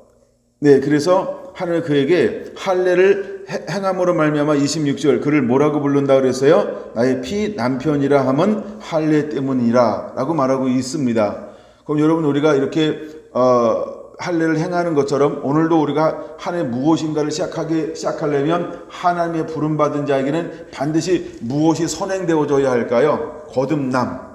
네, 그래서 하나님 그에게 할례를 행함으로 말미암아 26절 그를 뭐라고 부른다 그랬어요? 나의 피 남편이라 함은 할례 때문이라 라고 말하고 있습니다. 그럼 여러분 우리가 이렇게 할례를 행하는 것처럼 오늘도 우리가 하나님 무엇인가를 시작하려면 하나님의 부름받은 자에게는 반드시 무엇이 선행되어져야 할까요? 거듭남.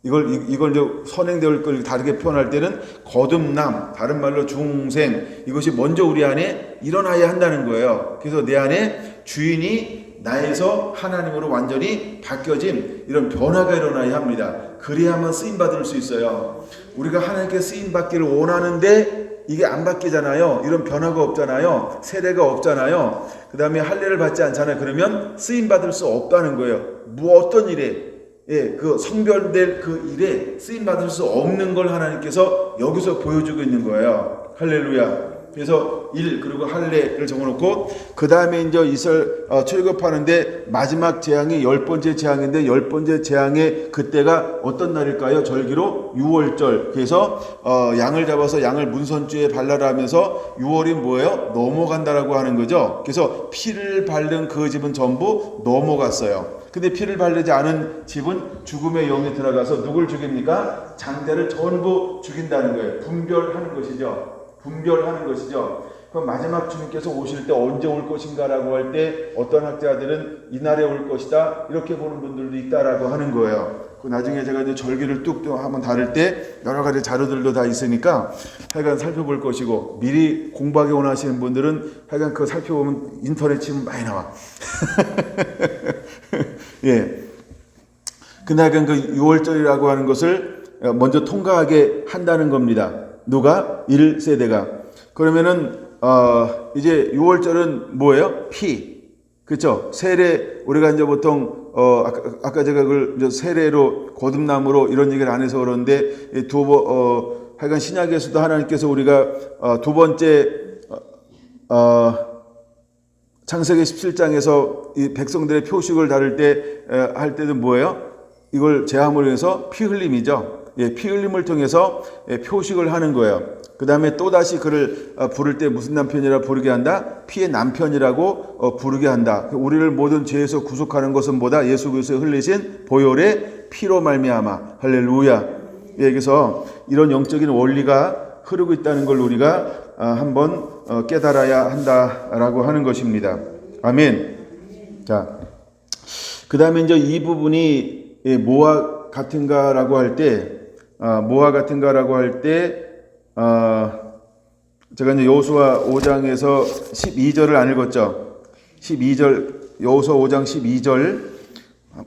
이걸 이제 선행될 걸 다르게 표현할 때는 거듭남, 다른 말로 중생, 이것이 먼저 우리 안에 일어나야 한다는 거예요. 그래서 내 안에 주인이 나에서 하나님으로 완전히 바뀌어진 이런 변화가 일어나야 합니다. 그래야만 쓰임받을 수 있어요. 우리가 하나님께 쓰임받기를 원하는데 이게 안 바뀌잖아요. 이런 변화가 없잖아요. 세례가 없잖아요. 그 다음에 할례를 받지 않잖아요. 그러면 쓰임받을 수 없다는 거예요. 어떤 일에 예, 그 성별될 그 일에 쓰임받을 수 없는 걸 하나님께서 여기서 보여주고 있는 거예요. 할렐루야. 그래서 그리고 할례를 적어놓고 그 다음에 이제 이스라엘 출애굽하는데 마지막 재앙이 10번째 재앙인데 10번째 재앙의 그때가 어떤 날일까요? 절기로 6월절. 그래서 양을 잡아서 양을 문선주에 발라라 하면서 6월이 뭐예요? 넘어간다라고 하는 거죠. 그래서 피를 바른 그 집은 전부 넘어갔어요. 근데 피를 바르지 않은 집은 죽음의 영이 들어가서 누굴 죽입니까? 장대를 전부 죽인다는 거예요. 분별하는 것이죠. 그럼 마지막 주님께서 오실 때 언제 올 것인가라고 할 때 어떤 학자들은 이날에 올 것이다 이렇게 보는 분들도 있다라고 하는 거예요. 그 나중에 제가 이제 절기를 뚝 한번 다룰 때 여러 가지 자료들도 다 있으니까 하여간 살펴볼 것이고, 미리 공부하기 원하시는 분들은 하여간 그거 살펴보면 인터넷 치면 많이 나와. 예. 근데 하여간 그 6월절이라고 하는 것을 먼저 통과하게 한다는 겁니다. 누가? 1세대가. 그러면은 이제 6월절은 뭐예요? 피. 그렇죠? 세례, 우리가 이제 보통 아까 제가 그걸 세례로 거듭남으로 이런 얘기를 안 해서 그런데 하여간 신약에서도 하나님께서 우리가 두 번째 창세기 17장에서 이 백성들의 표식을 다룰 때 할 때는 뭐예요? 이걸 제함으로 해서 피 흘림이죠. 예, 피 흘림을 통해서 표식을 하는 거예요. 그 다음에 또다시 그를 부를 때 무슨 남편이라 부르게 한다? 피의 남편이라고 부르게 한다. 우리를 모든 죄에서 구속하는 것은 뭐다? 예수 그리스도의 흘리신 보혈의 피로 말미암아. 할렐루야. 예, 그래서 이런 영적인 원리가 흐르고 있다는 걸 우리가 한번 깨달아야 한다라고 하는 것입니다. 아멘. 자, 그 다음에 이제 이 부분이 뭐와 같은가라고 할 때, 제가 이제 여호수아 5장에서 12절을 안 읽었죠. 12절, 여호수아 5장 12절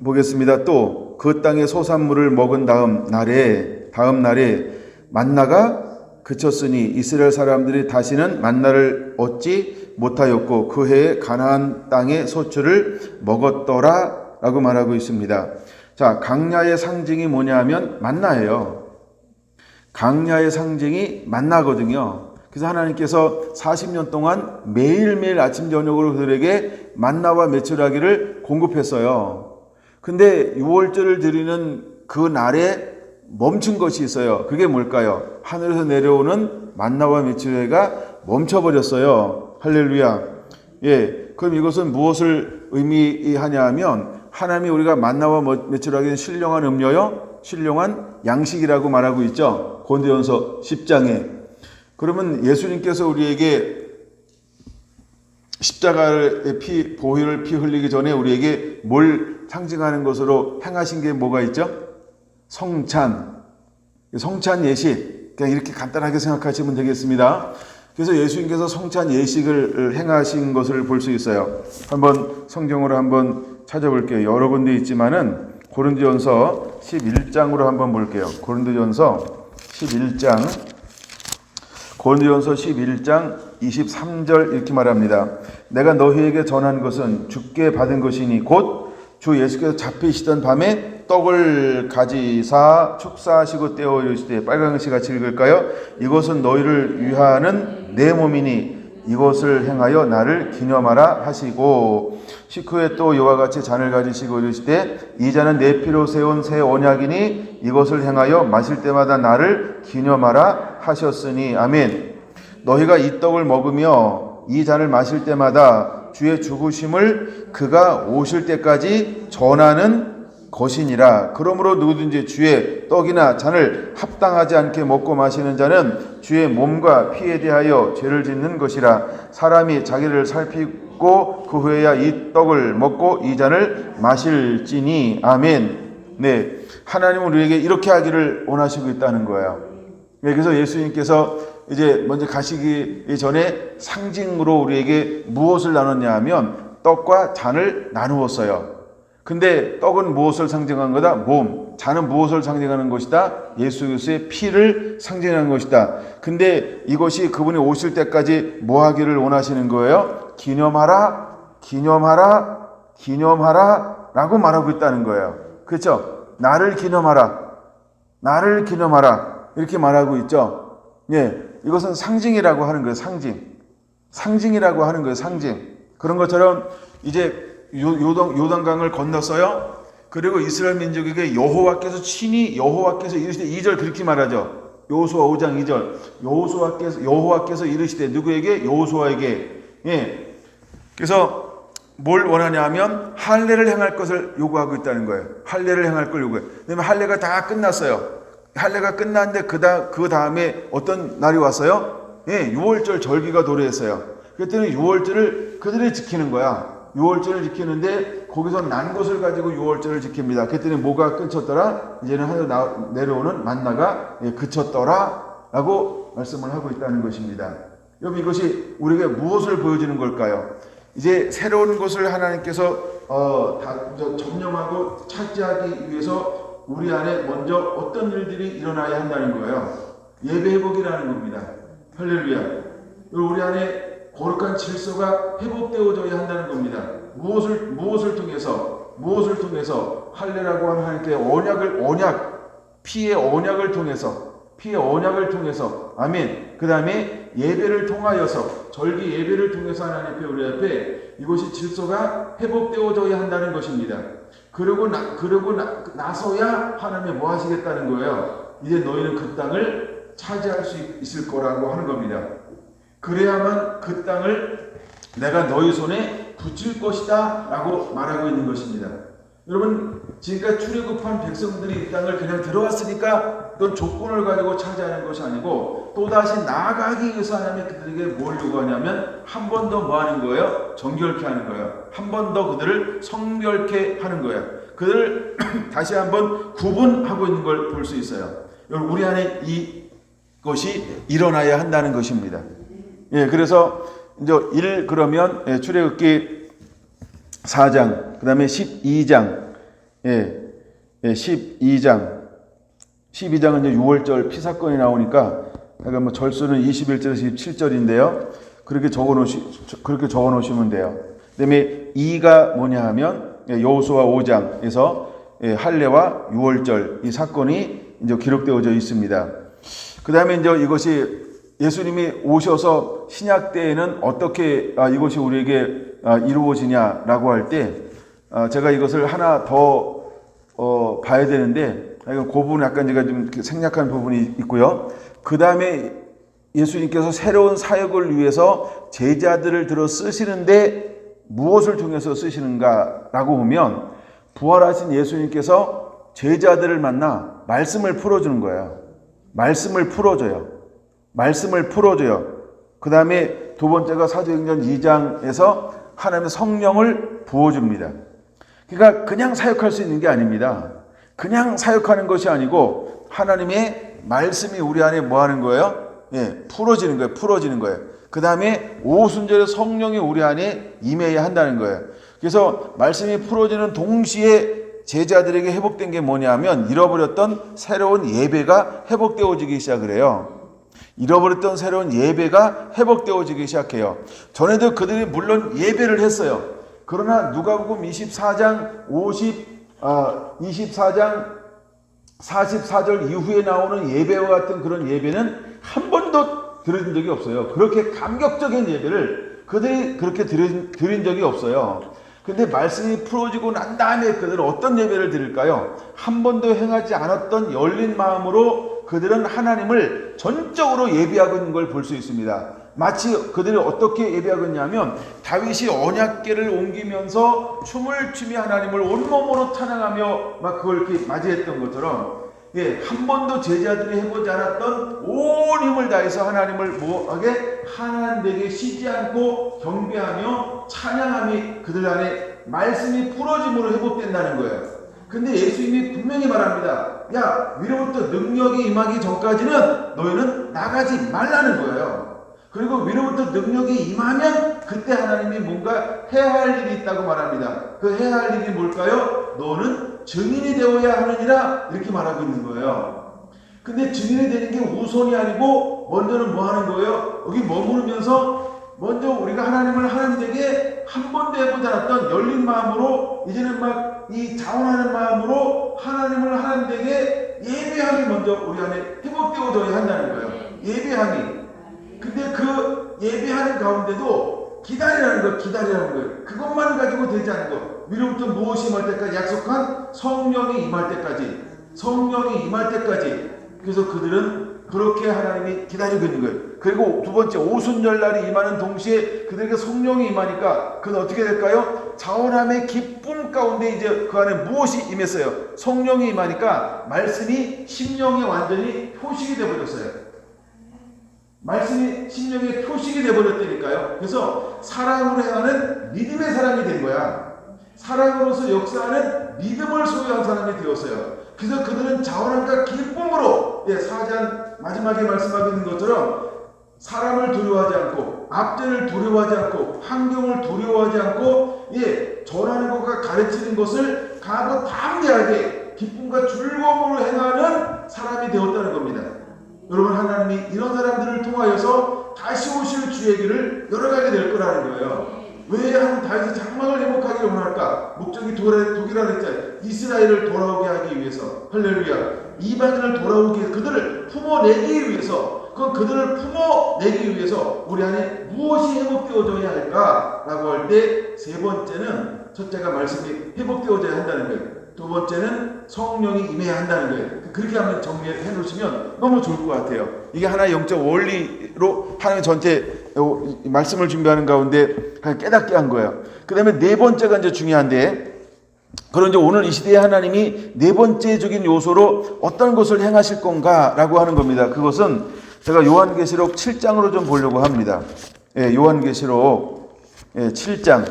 보겠습니다. 또 그 땅의 소산물을 먹은 다음 날에 만나가 그쳤으니 이스라엘 사람들이 다시는 만나를 얻지 못하였고 그 해에 가나안 땅의 소출을 먹었더라 라고 말하고 있습니다. 자, 강야의 상징이 뭐냐면 만나예요. 강야의 상징이 만나거든요. 그래서 하나님께서 40년 동안 매일매일 아침 저녁으로 그들에게 만나와 메추라기를 공급했어요. 근데 6월절을 드리는 그 날에 멈춘 것이 있어요. 그게 뭘까요? 하늘에서 내려오는 만나와 메추라기가 멈춰버렸어요. 할렐루야. 예, 그럼 이것은 무엇을 의미하냐 하면 하나님이 우리가 만나와 메추라기는 신령한 음료요, 신령한 양식이라고 말하고 있죠. 고린도전서 10장에. 그러면 예수님께서 우리에게 십자가의 피, 보혈을 피 흘리기 전에 우리에게 뭘 상징하는 것으로 행하신 게 뭐가 있죠? 성찬 예식. 그냥 이렇게 간단하게 생각하시면 되겠습니다. 그래서 예수님께서 성찬 예식을 행하신 것을 볼 수 있어요. 한번 성경으로 한번 찾아볼게요. 여러 군데 있지만은 고린도전서 11장으로 한번 볼게요. 고린도전서 11장 23절 이렇게 말합니다. 내가 너희에게 전한 것은 주께 받은 것이니 곧 주 예수께서 잡히시던 밤에 떡을 가지사 축사하시고 떼어 이르시되, 빨간 글씨 같이 읽을까요? 이것은 너희를 위하는 내 몸이니 이것을 행하여 나를 기념하라 하시고, 식후에 또 이와 같이 잔을 가지시고 이르시되, 이 잔은 내 피로 세운 새 언약이니 이것을 행하여 마실 때마다 나를 기념하라 하셨으니. 아멘. 너희가 이 떡을 먹으며 이 잔을 마실 때마다 주의 죽으심을 그가 오실 때까지 전하는 것이니라. 그러므로 누구든지 주의 떡이나 잔을 합당하지 않게 먹고 마시는 자는 주의 몸과 피에 대하여 죄를 짓는 것이라. 사람이 자기를 살피고 그 후에야 이 떡을 먹고 이 잔을 마실지니. 아멘. 네, 하나님은 우리에게 이렇게 하기를 원하시고 있다는 거예요. 네, 그래서 예수님께서 이제 먼저 가시기 전에 상징으로 우리에게 무엇을 나눴냐 하면 떡과 잔을 나누었어요. 근데 떡은 무엇을 상징하는 거다? 몸. 잔은 무엇을 상징하는 것이다? 예수 그리스도의 피를 상징하는 것이다. 근데 이것이 그분이 오실 때까지 뭐 하기를 원하시는 거예요? 기념하라 라고 말하고 있다는 거예요. 그렇죠? 나를 기념하라 이렇게 말하고 있죠. 예, 이것은 상징이라고 하는 거예요. 상징이라고 하는 거예요. 상징. 그런 것처럼 이제 요단강을 건넜어요. 그리고 이스라엘 민족에게 여호와께서 이르시되, 2절 그렇게 말하죠. 여호수아 5장 2절. 여호와께서 이르시되, 누구에게? 여호수아에게. 예. 그래서 뭘 원하냐 하면 할례를 행할 것을 요구하고 있다는 거예요. 할례를 행할 걸 요구해요. 왜냐면 할례가 다 끝났어요. 할례가 끝났는데 그 다음에 어떤 날이 왔어요? 유월절 절기가 도래했어요. 그랬더니 유월절을 그들이 지키는 거야. 유월절을 지키는데 거기서 난 것을 가지고 유월절을 지킵니다. 그랬더니 뭐가 끊쳤더라? 이제는 하늘로 내려오는 만나가 그쳤더라 라고 말씀을 하고 있다는 것입니다. 여러분, 이것이 우리에게 무엇을 보여주는 걸까요? 이제 새로운 것을 하나님께서 점령하고 차지하기 위해서 우리 안에 먼저 어떤 일들이 일어나야 한다는 거예요. 예배 회복이라는 겁니다. 할렐루야. 우리 안에 거룩한 질서가 회복되어져야 한다는 겁니다. 무엇을 통해서 할례라고 하는 하나님께 피의 언약을 통해서 아멘. 그 다음에 예배를 통하여서 절기 예배를 통해서 하나님 우리 앞에 이것이 질서가 회복되어져야 한다는 것입니다. 그러고 나서야 하나님이 뭐 하시겠다는 거예요? 이제 너희는 그 땅을 차지할 수 있을 거라고 하는 겁니다. 그래야만 그 땅을 내가 너희 손에 붙일 것이다 라고 말하고 있는 것입니다. 여러분, 지금까지 출애굽한 백성들이 이 땅을 그냥 들어왔으니까 어떤 조건을 가지고 차지하는 것이 아니고 또다시 나아가기 위해서 하나님이 그들에게 뭘 요구하냐면 한 번 더 뭐 하는 거예요? 정결케 하는 거예요. 한 번 더 그들을 성결케 하는 거예요. 그들을 다시 한번 구분하고 있는 걸 볼 수 있어요. 여러분, 우리 안에 이것이 일어나야 한다는 것입니다. 그래서 이제 그러면 출애굽기 4장, 그 다음에 12장, 12장은 이제 6월절 피사건이 나오니까, 그러니까 뭐 절수는 21절에서 27절인데요. 그렇게 적어 놓으시면 돼요. 그 다음에 2가 뭐냐 하면, 여호수아 5장에서 할례와 6월절, 이 사건이 이제 기록되어져 있습니다. 그 다음에 이제 이것이 예수님이 오셔서 신약 때에는 어떻게 이것이 우리에게 이루어지냐라고 할 때 제가 이것을 하나 더 봐야 되는데 그 부분 약간 제가 좀 생략한 부분이 있고요. 그 다음에 예수님께서 새로운 사역을 위해서 제자들을 들어 쓰시는데 무엇을 통해서 쓰시는가라고 보면 부활하신 예수님께서 제자들을 만나 말씀을 풀어주는 거예요. 말씀을 풀어줘요. 그 다음에 두 번째가 사도행전 2장에서 하나님의 성령을 부어줍니다. 그러니까 그냥 사역할 수 있는 게 아닙니다. 그냥 사역하는 것이 아니고 하나님의 말씀이 우리 안에 뭐 하는 거예요? 풀어지는 거예요. 그 다음에 오순절에 성령이 우리 안에 임해야 한다는 거예요. 그래서 말씀이 풀어지는 동시에 제자들에게 회복된 게 뭐냐면 잃어버렸던 새로운 예배가 회복되어지기 시작을 해요. 잃어버렸던 새로운 예배가 회복되어지기 시작해요. 전에도 그들이 물론 예배를 했어요. 그러나 누가복음 24장 44절 이후에 나오는 예배와 같은 그런 예배는 한 번도 들은 적이 없어요. 그렇게 감격적인 예배를 그들이 그렇게 드린 적이 없어요. 근데 말씀이 풀어지고 난 다음에 그들은 어떤 예배를 드릴까요? 한 번도 행하지 않았던 열린 마음으로 그들은 하나님을 전적으로 예배하고 있는 걸 볼 수 있습니다. 마치 그들이 어떻게 예배하고 있냐면 다윗이 언약궤를 옮기면서 춤을 추며 하나님을 온몸으로 찬양하며 막 그걸 이렇게 맞이했던 것처럼 한 번도 제자들이 해보지 않았던 온 힘을 다해서 하나님을 뭐하게 하나님에게 쉬지 않고 경배하며 찬양함이 그들 안에 말씀이 풀어짐으로 회복된다는 거예요. 근데 예수님이 분명히 말합니다. 야, 위로부터 능력이 임하기 전까지는 너희는 나가지 말라는 거예요. 그리고 위로부터 능력이 임하면 그때 하나님이 뭔가 해야 할 일이 있다고 말합니다. 그 해야 할 일이 뭘까요? 너는 증인이 되어야 하느니라 이렇게 말하고 있는 거예요. 근데 증인이 되는 게 우선이 아니고 먼저는 뭐 하는 거예요? 여기 머무르면서 먼저 우리가 하나님을 하나님에게 한 번도 해보지 않았던 열린 마음으로 이제는 막 이 자원하는 마음으로 하나님을 하나님에게 예배함이 먼저 우리 안에 회복되어져야 한다는 거예요. 예배함이. 근데 그 예배하는 가운데도 기다리라는 거예요. 그것만 가지고 되지 않은 거. 위로부터 무엇이 임할 때까지 약속한 성령이 임할 때까지. 그래서 그들은 그렇게 하나님이 기다리고 있는 거예요. 그리고 두 번째 오순절 날이 임하는 동시에 그들에게 성령이 임하니까 그건 어떻게 될까요? 자원함의 기쁨 가운데 이제 그 안에 무엇이 임했어요? 성령이 임하니까 말씀이 심령에 완전히 표식이 되어버렸어요. 말씀이 심령의 표식이 되어버렸다니까요. 그래서 사랑으로 행하는 믿음의 사람이 된 거야. 사랑으로서 역사하는 믿음을 소유한 사람이 되었어요. 그래서 그들은 자원함과 기쁨으로 4장 마지막에 말씀하고 있는 것처럼 사람을 두려워하지 않고 앞전을 두려워하지 않고 환경을 두려워하지 않고 전하는 것과 가르치는 것을 강하고 담대하게 기쁨과 즐거움으로 행하는 사람이 되었다는 겁니다. 여러분, 하나님이 이런 사람들을 통하여서 다시 오실 주의 길을 열어가게 될 거라는 거예요. 왜 하나님 다윗의 장막을 회복하기를 원할까? 목적이 독이라 그랬잖아요. 이스라엘을 돌아오게 하기 위해서. 할렐루야. 이방인을 돌아오게 위해서, 그들을 품어내기 위해서, 그들을 품어내기 위해서 우리 안에 무엇이 회복되어져야 할까라고 할 때 세 번째는, 첫째가 말씀이 회복되어져야 한다는 거예요. 두 번째는 성령이 임해야 한다는 거예요. 그렇게 한번 정리해 놓으시면 너무 좋을 것 같아요. 이게 하나의 영적 원리로 하나님 전체 말씀을 준비하는 가운데 깨닫게 한 거예요. 그 다음에 네 번째가 이제 중요한데, 그런 이제 오늘 이 시대에 하나님이 네 번째적인 요소로 어떤 것을 행하실 건가라고 하는 겁니다. 그것은 제가 요한계시록 7장으로 좀 보려고 합니다. 요한계시록 7장.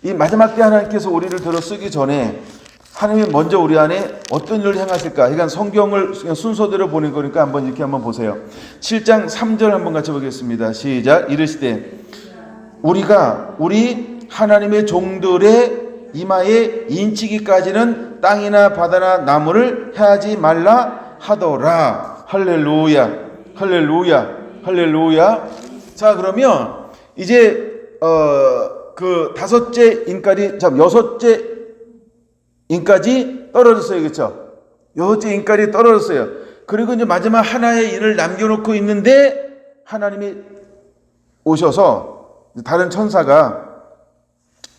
이 마지막 때 하나님께서 우리를 들어 쓰기 전에 하나님이 먼저 우리 안에 어떤 일을 행하실까? 그러니까 성경을 그냥 순서대로 보는 거니까 이렇게 한번 보세요. 7장 3절 한번 같이 보겠습니다. 시작. 이르시되 우리 하나님의 종들의 이마에 인치기까지는 땅이나 바다나 나무를 해하지 말라 하더라. 할렐루야. 할렐루야. 할렐루야. 자, 그러면 이제 그 다섯째 인까지, 여섯째 인까지 떨어졌어요. 그렇죠? 여섯째 인까지 떨어졌어요. 그리고 이제 마지막 하나의 인을 남겨놓고 있는데 하나님이 오셔서 다른 천사가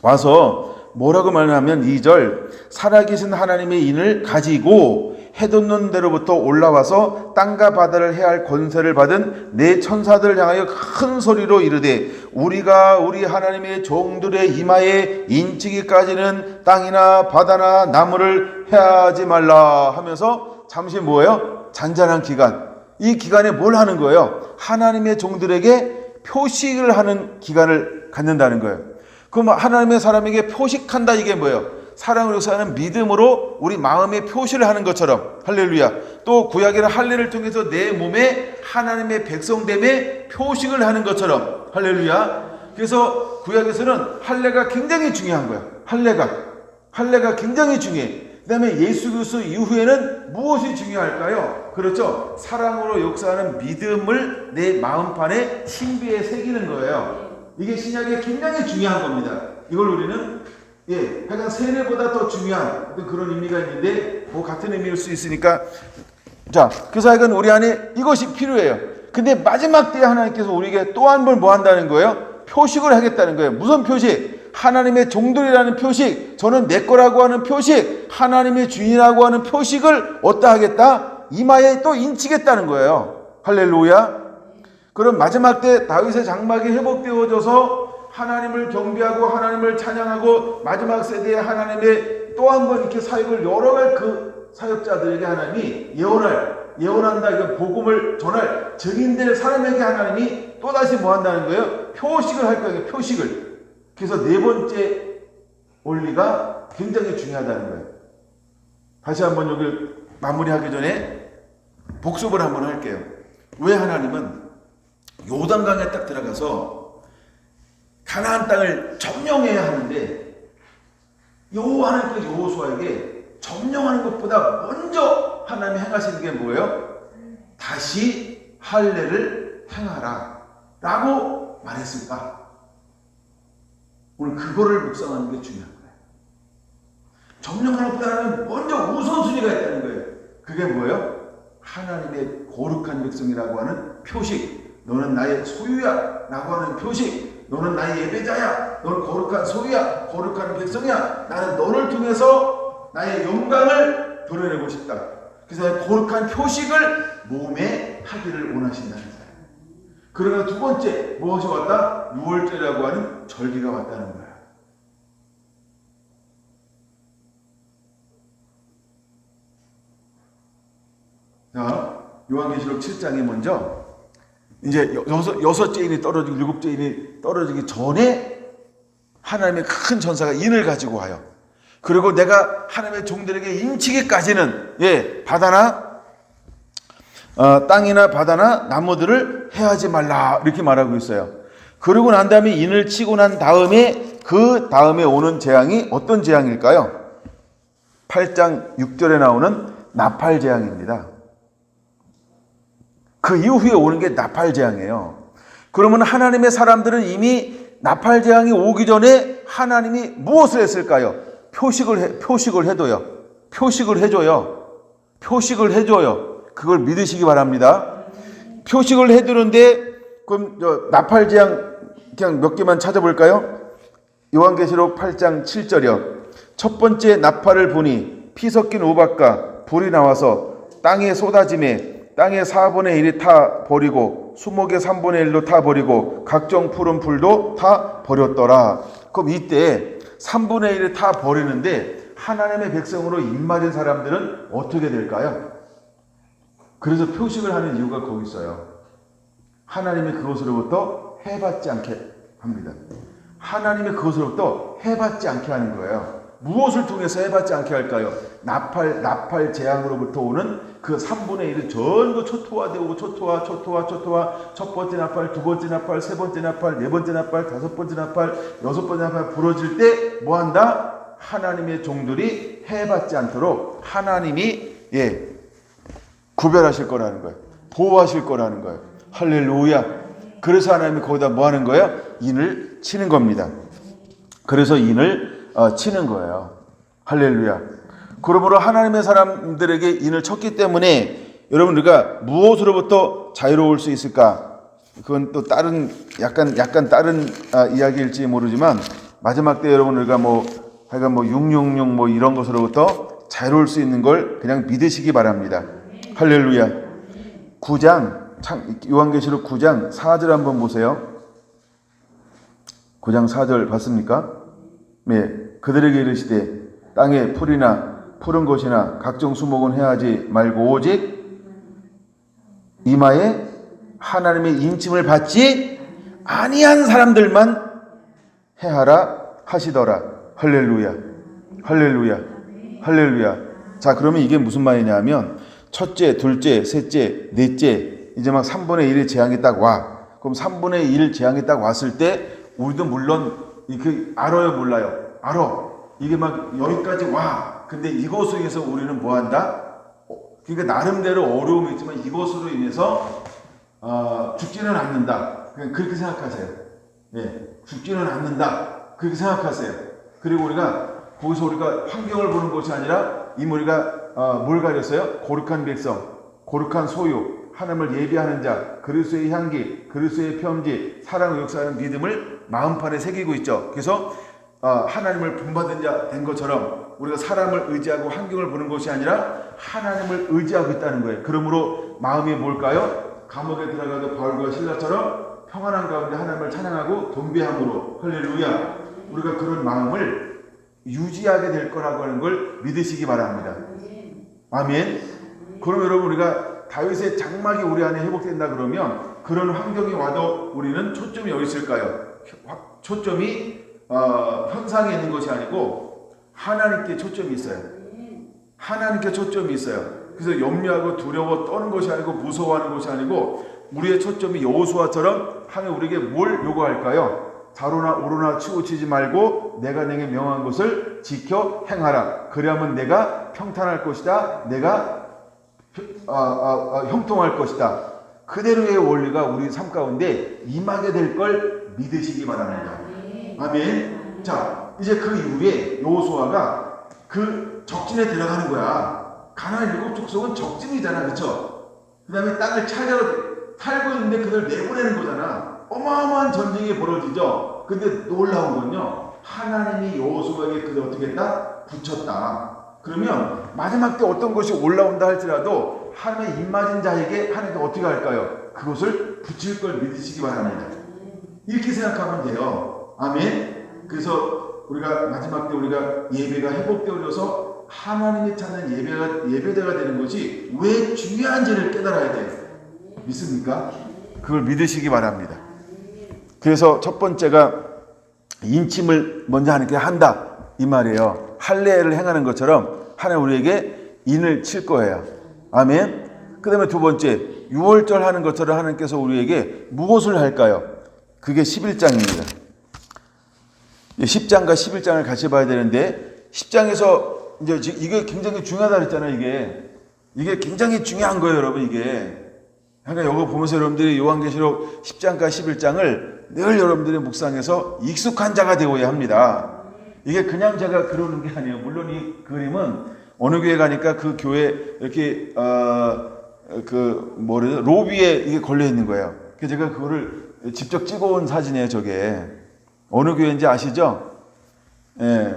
와서 뭐라고 말하냐면 2절, 살아계신 하나님의 인을 가지고 해돋는 데로부터 올라와서 땅과 바다를 해할 권세를 받은 네 천사들을 향하여 큰 소리로 이르되 우리가 우리 하나님의 종들의 이마에 인치기까지는 땅이나 바다나 나무를 해하지 말라 하면서 잠시 뭐예요? 잔잔한 기간. 이 기간에 뭘 하는 거예요? 하나님의 종들에게 표식을 하는 기간을 갖는다는 거예요. 그럼 하나님의 사람에게 표식한다, 이게 뭐예요? 사랑으로 사는 믿음으로 우리 마음에 표시를 하는 것처럼. 할렐루야. 또 구약에는 할례를 통해서 내 몸에 하나님의 백성됨에 표식을 하는 것처럼. 할렐루야. 그래서 구약에서는 할례가 굉장히 중요한 거야. 할례가 굉장히 중요해. 그 다음에 예수 그리스도 이후에는 무엇이 중요할까요? 그렇죠. 사랑으로 역사하는 믿음을 내 마음판에 신비에 새기는 거예요. 이게 신약에 굉장히 중요한 겁니다. 이걸 우리는 하여간 세례보다 더 중요한 그런 의미가 있는데 같은 의미일 수 있으니까, 자, 그래서 하여간 우리 안에 이것이 필요해요. 근데 마지막 때에 하나님께서 우리에게 또 한 번 뭐 한다는 거예요? 표식을 하겠다는 거예요. 무슨 표식? 하나님의 종들이라는 표식, 저는 내 거라고 하는 표식, 하나님의 주인이라고 하는 표식을 얻다 하겠다? 이마에 또 인치겠다는 거예요. 할렐루야. 그럼 마지막 때 다윗의 장막이 회복되어져서 하나님을 경배하고 하나님을 찬양하고 마지막 세대에 하나님의 또 한 번 이렇게 사역을 열어갈 그 사역자들에게 하나님이 예언한다. 이건 복음을 전할 증인될 사람에게 하나님이 또다시 뭐 한다는 거예요? 표식을 할 거예요. 표식을. 그래서 네 번째 원리가 굉장히 중요하다는 거예요. 다시 한번 여기 마무리하기 전에 복습을 한번 할게요. 왜 하나님은 요단강에 딱 들어가서 가나안 땅을 점령해야 하는데 하나님께서 여호수아에게 점령하는 것보다 먼저 하나님이 행하시는 게 뭐예요? 다시 할례를 행하라 라고 말했을까? 오늘 그거를 묵상하는 게 중요한 거예요. 점령하는 것보다는 먼저 우선순위가 있다는 거예요. 그게 뭐예요? 하나님의 거룩한 백성이라고 하는 표식. 너는 나의 소유야 라고 하는 표식. 너는 나의 예배자야. 너는 거룩한 소유야. 거룩한 백성이야. 나는 너를 통해서 나의 영광을 드러내고 싶다. 그래서 거룩한 표식을 몸에 하기를 원하신다는 거예요. 그러면 두 번째 무엇이 왔다? 6월절이라고 하는 절기가 왔다는 거예요. 자, 요한계시록 7장에 먼저 이제 여섯째 인이 떨어지고 일곱째 인이 떨어지기 전에 하나님의 큰 전사가 인을 가지고 와요. 그리고 내가 하나님의 종들에게 인치기까지는 바다나 땅이나 바다나 나무들을 해하지 말라 이렇게 말하고 있어요. 그러고 난 다음에 인을 치고 난 다음에 그 다음에 오는 재앙이 어떤 재앙일까요? 8장 6절에 나오는 나팔 재앙입니다. 그 이후에 오는 게 나팔 재앙이에요. 그러면 하나님의 사람들은 이미 나팔 재앙이 오기 전에 하나님이 무엇을 했을까요? 표식을 해둬요. 표식을 해줘요. 그걸 믿으시기 바랍니다. 표식을 해두는데 그럼 나팔 재앙 그냥 몇 개만 찾아볼까요? 요한계시록 8장 7절이요. 첫 번째 나팔을 보니 피 섞인 우박과 불이 나와서 땅에 쏟아짐에 땅의 4분의 1이 타 버리고 수목의 3분의 1로 타 버리고 각종 푸른 풀도 타 버렸더라. 그럼 이때 3분의 1을 타 버리는데 하나님의 백성으로 입맞은 사람들은 어떻게 될까요? 그래서 표식을 하는 이유가 거기 있어요. 하나님이 그것으로부터 해받지 않게 합니다. 하나님이 그것으로부터 해받지 않게 하는 거예요. 무엇을 통해서 해받지 않게 할까요? 나팔 재앙으로부터 오는 그 3분의 1이 전부 초토화되고 초토화 첫 번째 나팔, 두 번째 나팔, 세 번째 나팔, 네 번째 나팔, 다섯 번째 나팔, 여섯 번째 나팔 부러질 때 뭐한다? 하나님의 종들이 해받지 않도록 하나님이 구별하실 거라는 거예요. 보호하실 거라는 거예요. 할렐루야. 그래서 하나님이 거기다 뭐 하는 거예요? 인을 치는 겁니다. 그래서 인을 치는 거예요. 할렐루야. 그러므로 하나님의 사람들에게 인을 쳤기 때문에 여러분 우리가 무엇으로부터 자유로울 수 있을까? 그건 또 다른 약간 다른 이야기일지 모르지만 마지막 때 여러분 우리가 하여간 666 이런 것으로부터 자유로울 수 있는 걸 그냥 믿으시기 바랍니다. 할렐루야. 9장 요한계시록 9장 4절 한번 보세요. 9장 4절 봤습니까? 네, 그들에게 이르시되 땅에 풀이나 푸른 것이나 각종 수목은 해하지 말고 오직 이마에 하나님의 인침을 받지 아니한 사람들만 해하라 하시더라. 할렐루야. 할렐루야. 할렐루야. 자, 그러면 이게 무슨 말이냐면 첫째, 둘째, 셋째, 넷째 이제 막 3분의 1의 재앙이 딱 와. 그럼 3분의 1 재앙이 딱 왔을 때 우리도 물론 알아요, 몰라요? 알아. 이게 막 여기까지 와. 근데 이것으로 인해서 우리는 뭐 한다? 그러니까 나름대로 어려움이 있지만 이것으로 인해서 죽지는 않는다. 그냥 그렇게 생각하세요. 죽지는 않는다. 그렇게 생각하세요. 그리고 거기서 우리가 환경을 보는 것이 아니라 우리가 뭘 가렸어요? 거룩한 백성, 거룩한 소유, 하나님을 예비하는 자, 그리스도의 향기, 그리스도의 편지, 사랑을 역사하는 믿음을 마음판에 새기고 있죠. 그래서 하나님을 본받은 자 된 것처럼 우리가 사람을 의지하고 환경을 보는 것이 아니라 하나님을 의지하고 있다는 거예요. 그러므로 마음이 뭘까요? 감옥에 들어가도 바울과 실라처럼 평안한 가운데 하나님을 찬양하고 경배함으로 할렐루야. 우리가 그런 마음을 유지하게 될 거라고 하는 걸 믿으시기 바랍니다. 아멘. 그럼 여러분 우리가 다윗의 장막이 우리 안에 회복된다 그러면 그런 환경이 와도 우리는 초점이 어디 있을까요? 초점이 현상에 있는 것이 아니고 하나님께 초점이 있어요. 하나님께 초점이 있어요. 그래서 염려하고 두려워 떠는 것이 아니고 무서워하는 것이 아니고 우리의 초점이 여호수아처럼 하나님 우리에게 뭘 요구할까요? 좌로나 우로나 치우치지 말고 내가 내게 명한 것을 지켜 행하라. 그래야만 내가 평탄할 것이다. 내가 형통할 것이다. 그대로의 원리가 우리 삶 가운데 임하게 될 걸 믿으시기 바랍니다. 아멘. 자, 이제 그 이후에 여호수아가 그 적진에 들어가는 거야. 가나안 일곱 족속은 적진이잖아, 그렇죠? 그 다음에 땅을 살고 있는데 그들 내보내는 거잖아. 어마어마한 전쟁이 벌어지죠. 근데 놀라운 건요, 하나님이 여호수아에게 그들 어떻게 했다? 붙였다. 그러면 마지막 때 어떤 것이 올라온다 할지라도 하나님의 입맞은 자에게 하나님이 어떻게 할까요? 그것을 붙일 걸 믿으시기 바랍니다. 이렇게 생각하면 돼요. 아멘. 그래서 우리가 마지막 때 우리가 예배가 회복되어져서 하나님이 찾는 예배대가 되는 것이 왜 중요한지를 깨달아야 돼요. 믿습니까? 그걸 믿으시기 바랍니다. 그래서 첫 번째가 인침을 먼저 하나님께 한다 이 말이에요. 할례를 행하는 것처럼 하나님 우리에게 인을 칠 거예요. 아멘. 그 다음에 두 번째, 유월절 하는 것처럼 하나님께서 우리에게 무엇을 할까요? 그게 11장입니다. 10장과 11장을 같이 봐야 되는데 10장에서 이제 이게 굉장히 중요하다 그랬잖아요. 이게 굉장히 중요한 거예요, 여러분. 이게 그러니까 이거 보면서 여러분들이 요한계시록 10장과 11장을 늘 여러분들의 묵상에서 익숙한 자가 되어야 합니다. 이게 그냥 제가 그러는 게 아니에요. 물론 이 그림은 어느 교회 가니까 그 교회 이렇게 로 위에 이게 걸려 있는 거예요. 그래서 제가 그거를 직접 찍어온 사진이에요. 저게 어느 교회인지 아시죠? 예.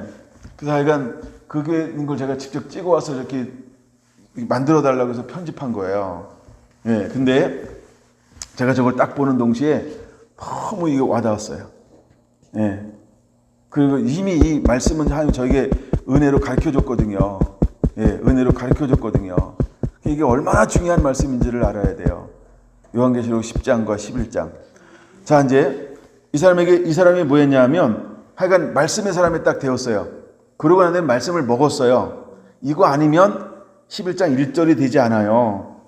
그래서 하여간 그 교회 있는 걸 제가 직접 찍어와서 이렇게 만들어 달라고 해서 편집한 거예요. 예. 근데 제가 저걸 딱 보는 동시에 너무 이게 와닿았어요. 예. 그리고 이미 이 말씀은 하나님 저에게 은혜로 가르쳐 줬거든요. 예, 은혜로 가르쳐 줬거든요. 이게 얼마나 중요한 말씀인지를 알아야 돼요. 요한계시록 10장과 11장. 자, 이제 이 사람이 뭐 했냐 하면 하여간 말씀의 사람이 딱 되었어요. 그러고 난 다음에 말씀을 먹었어요. 이거 아니면 11장 1절이 되지 않아요.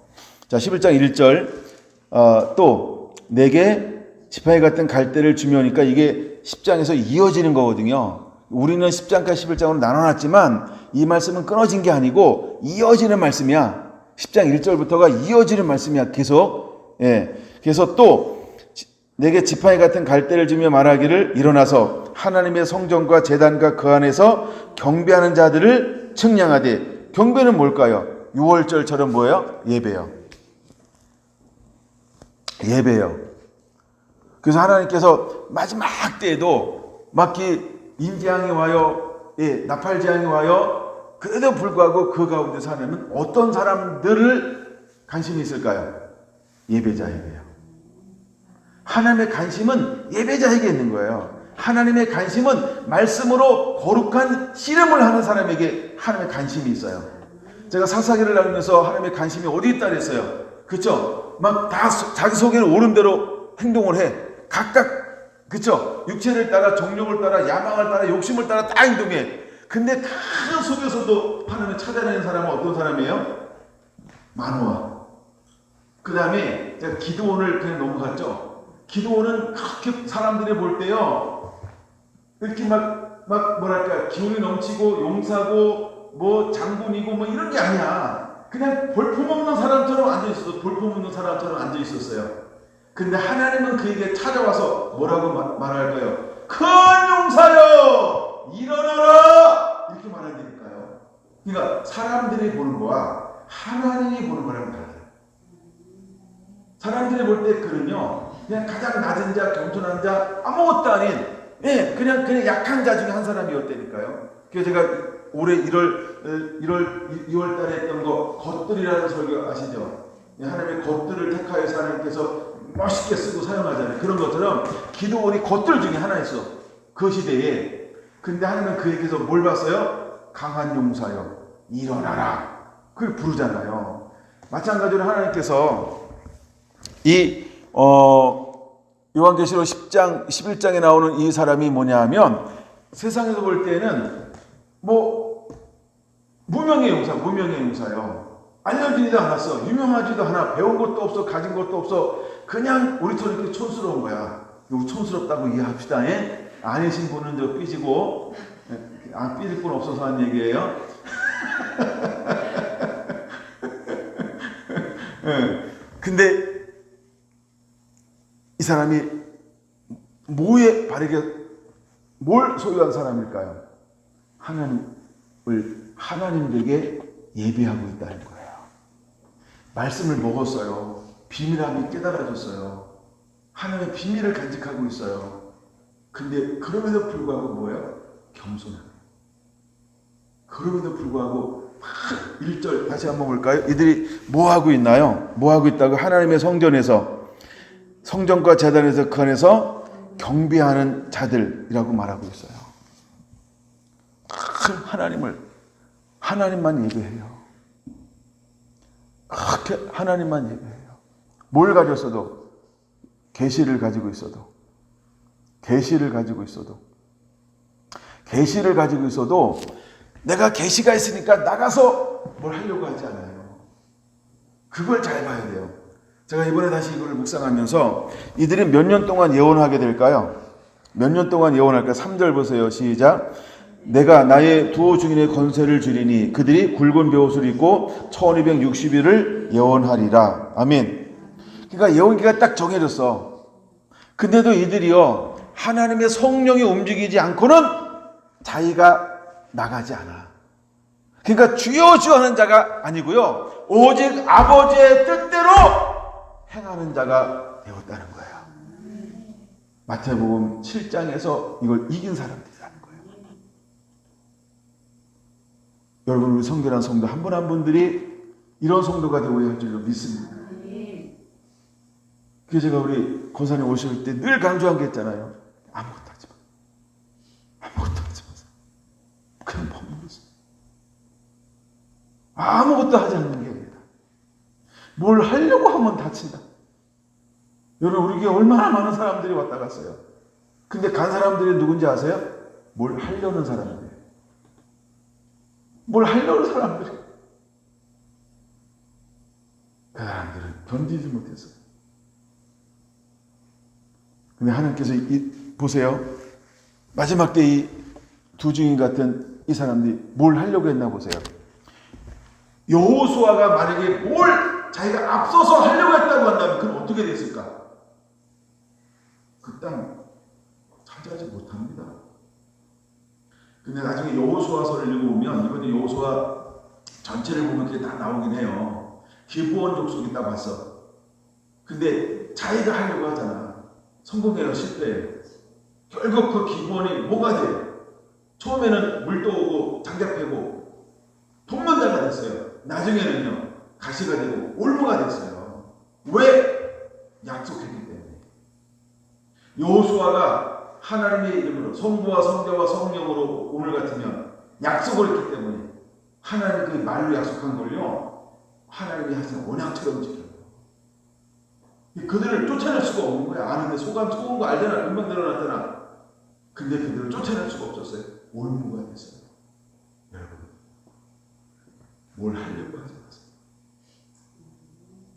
자, 11장 1절 또 내게 지팡이 같은 갈대를 주며니까 이게 10장에서 이어지는 거거든요. 우리는 10장과 11장으로 나눠놨지만 이 말씀은 끊어진 게 아니고 이어지는 말씀이야. 10장 1절부터가 이어지는 말씀이야. 계속. 예. 그래서 또 내게 지팡이 같은 갈대를 주며 말하기를 일어나서 하나님의 성전과 제단과 그 안에서 경배하는 자들을 측량하되. 경배는 뭘까요? 6월절처럼 뭐예요? 예배요. 예배요. 그래서 하나님께서 마지막 때에도 막 인재앙이 와요. 예, 나팔재앙이 와요. 그래도 불구하고 그 가운데서 하나님은 어떤 사람들을 관심이 있을까요? 예배자에게요. 하나님의 관심은 예배자에게 있는 거예요. 하나님의 관심은 말씀으로 거룩한 씨름을 하는 사람에게 하나님의 관심이 있어요. 제가 사사기를 나누면서 하나님의 관심이 어디 있다 그랬어요. 그렇죠? 막 다 자기 속에는 옳은 대로 행동을 해. 각각 그쵸? 육체를 따라, 정욕을 따라, 야망을 따라, 욕심을 따라 다 행동해. 근데 그 속에서도 하나님을 찾아내는 사람은 어떤 사람이에요? 마노아. 그 다음에 제가 기드온을 그냥 넘어갔죠. 기드온은 그렇게 사람들이 볼 때요, 이렇게 뭐랄까, 기운이 넘치고, 용사고, 뭐, 장군이고, 뭐, 이런 게 아니야. 그냥 볼품없는 사람처럼 앉아있었어. 볼품없는 사람처럼 앉아있었어요. 근데 하나님은 그에게 찾아와서 뭐라고 말할까요? 큰 용사여 일어나라 이렇게 말한다니까요. 그러니까 사람들이 보는 거와 하나님이 보는 거랑 달라요. 사람들이 볼 때 그는요 그냥 가장 낮은 자, 겸손한 자, 아무것도 아닌 그냥 약한 자 중에 한 사람이었다니까요. 그래서 제가 올해 2월 달에 했던 거 겉들이라는 설교 아시죠? 하나님의 겉들을 택하여서 하나님께서 멋있게 쓰고 사용하잖아요. 그런 것처럼 기드온이 겉들 중에 하나였어. 그 시대에. 근데 하나님은 그에게서 뭘 봤어요? 강한 용사여 일어나라. 그걸 부르잖아요. 마찬가지로 하나님께서 이 요한계시록 10장 11장에 나오는 이 사람이 뭐냐 하면 세상에서 볼 때는 뭐 무명의 용사요. 알려지지도 않았어. 유명하지도 않아. 배운 것도 없어. 가진 것도 없어. 그냥 우리처럼 이렇게 촌스러운 거야. 이거 촌스럽다고 이해합시다. 아니신 분은 저 삐지고, 삐질 분 없어서 한 얘기예요. 근데 이 사람이 뭐에 바르게 뭘 소유한 사람일까요? 하나님에게 예배하고 있다는 거예요. 말씀을 먹었어요. 비밀함이 깨달아졌어요. 하나님의 비밀을 간직하고 있어요. 근데 그럼에도 불구하고 뭐예요? 겸손한. 그럼에도 불구하고 1절 다시 한번 볼까요? 이들이 뭐 하고 있나요? 뭐 하고 있다고? 하나님의 성전에서, 성전과 제단에서 그 안에서 경배하는 자들이라고 말하고 있어요. 하나님만 예배해요. 그렇게 하나님만 예배해요. 뭘 가졌어도 계시를 가지고 있어도 내가 계시가 있으니까 나가서 뭘 하려고 하지 않아요. 그걸 잘 봐야 돼요. 제가 이번에 다시 이걸 묵상하면서 이들이 몇 년 동안 예언하게 될까요? 몇 년 동안 예언할까요? 3절 보세요. 시작. 내가 나의 두어 증인의 권세를 주리니 그들이 굵은 베옷을 입고 1260일을 예언하리라. 아멘. 그러니까 예언기가 딱 정해졌어. 근데도 이들이요, 하나님의 성령이 움직이지 않고는 자기가 나가지 않아. 그러니까 주여 주여 하는 자가 아니고요, 오직 아버지의 뜻대로 행하는 자가 되었다는 거예요. 마태복음 7장에서 이걸 이긴 사람들이라는 거예요. 여러분, 우리 성결한 성도 한 분 한 분들이 이런 성도가 되어야 할 줄로 믿습니다. 그래서 제가 우리 권사님 오실 때 늘 강조한 게 있잖아요. 아무것도 하지 마. 아무것도 하지 마세요. 그냥 버무리세요. 아무것도 하지 않는 게 아니라 뭘 하려고 하면 다친다. 여러분, 우리 교회 얼마나 많은 사람들이 왔다 갔어요. 근데 간 사람들이 누군지 아세요? 뭘 하려는 사람들이에요. 뭘 하려는 사람들이에요. 그 사람들은 견디지 못했어요. 근데 하나님께서 보세요. 마지막 때 이 두 증인 같은 이 사람들이 뭘 하려고 했나 보세요. 여호수아가 만약에 뭘 자기가 앞서서 하려고 했다고 한다면 그럼 어떻게 됐을까? 그 땅 차지하지 못합니다. 근데 나중에 여호수아서를 읽어보면, 이번에 여호수아 전체를 보면 그게 다 나오긴 해요. 기브온 족속이 딱 왔어. 근데 자기가 하려고 하잖아. 성공해요, 실패해요. 결국 그 기브온이 뭐가 돼요? 처음에는 물도 오고 장작 패고 동면자가 됐어요. 나중에는요, 가시가 되고 올무가 됐어요. 왜? 약속했기 때문에. 여호수아가 하나님의 이름으로 성부와 성자와 성령으로 오늘 같으면 약속을 했기 때문에 하나님 그 말로 약속한 걸요, 하나님이 항상 원약처럼 지켜요. 그들을 쫓아낼 수가 없는 거야. 아는데 속은 거 알잖아. 금방 드러났잖아. 근데 그들을 쫓아낼 수가 없었어요. 올무가 됐어요. 여러분, 뭘 하려고 하지 마세요.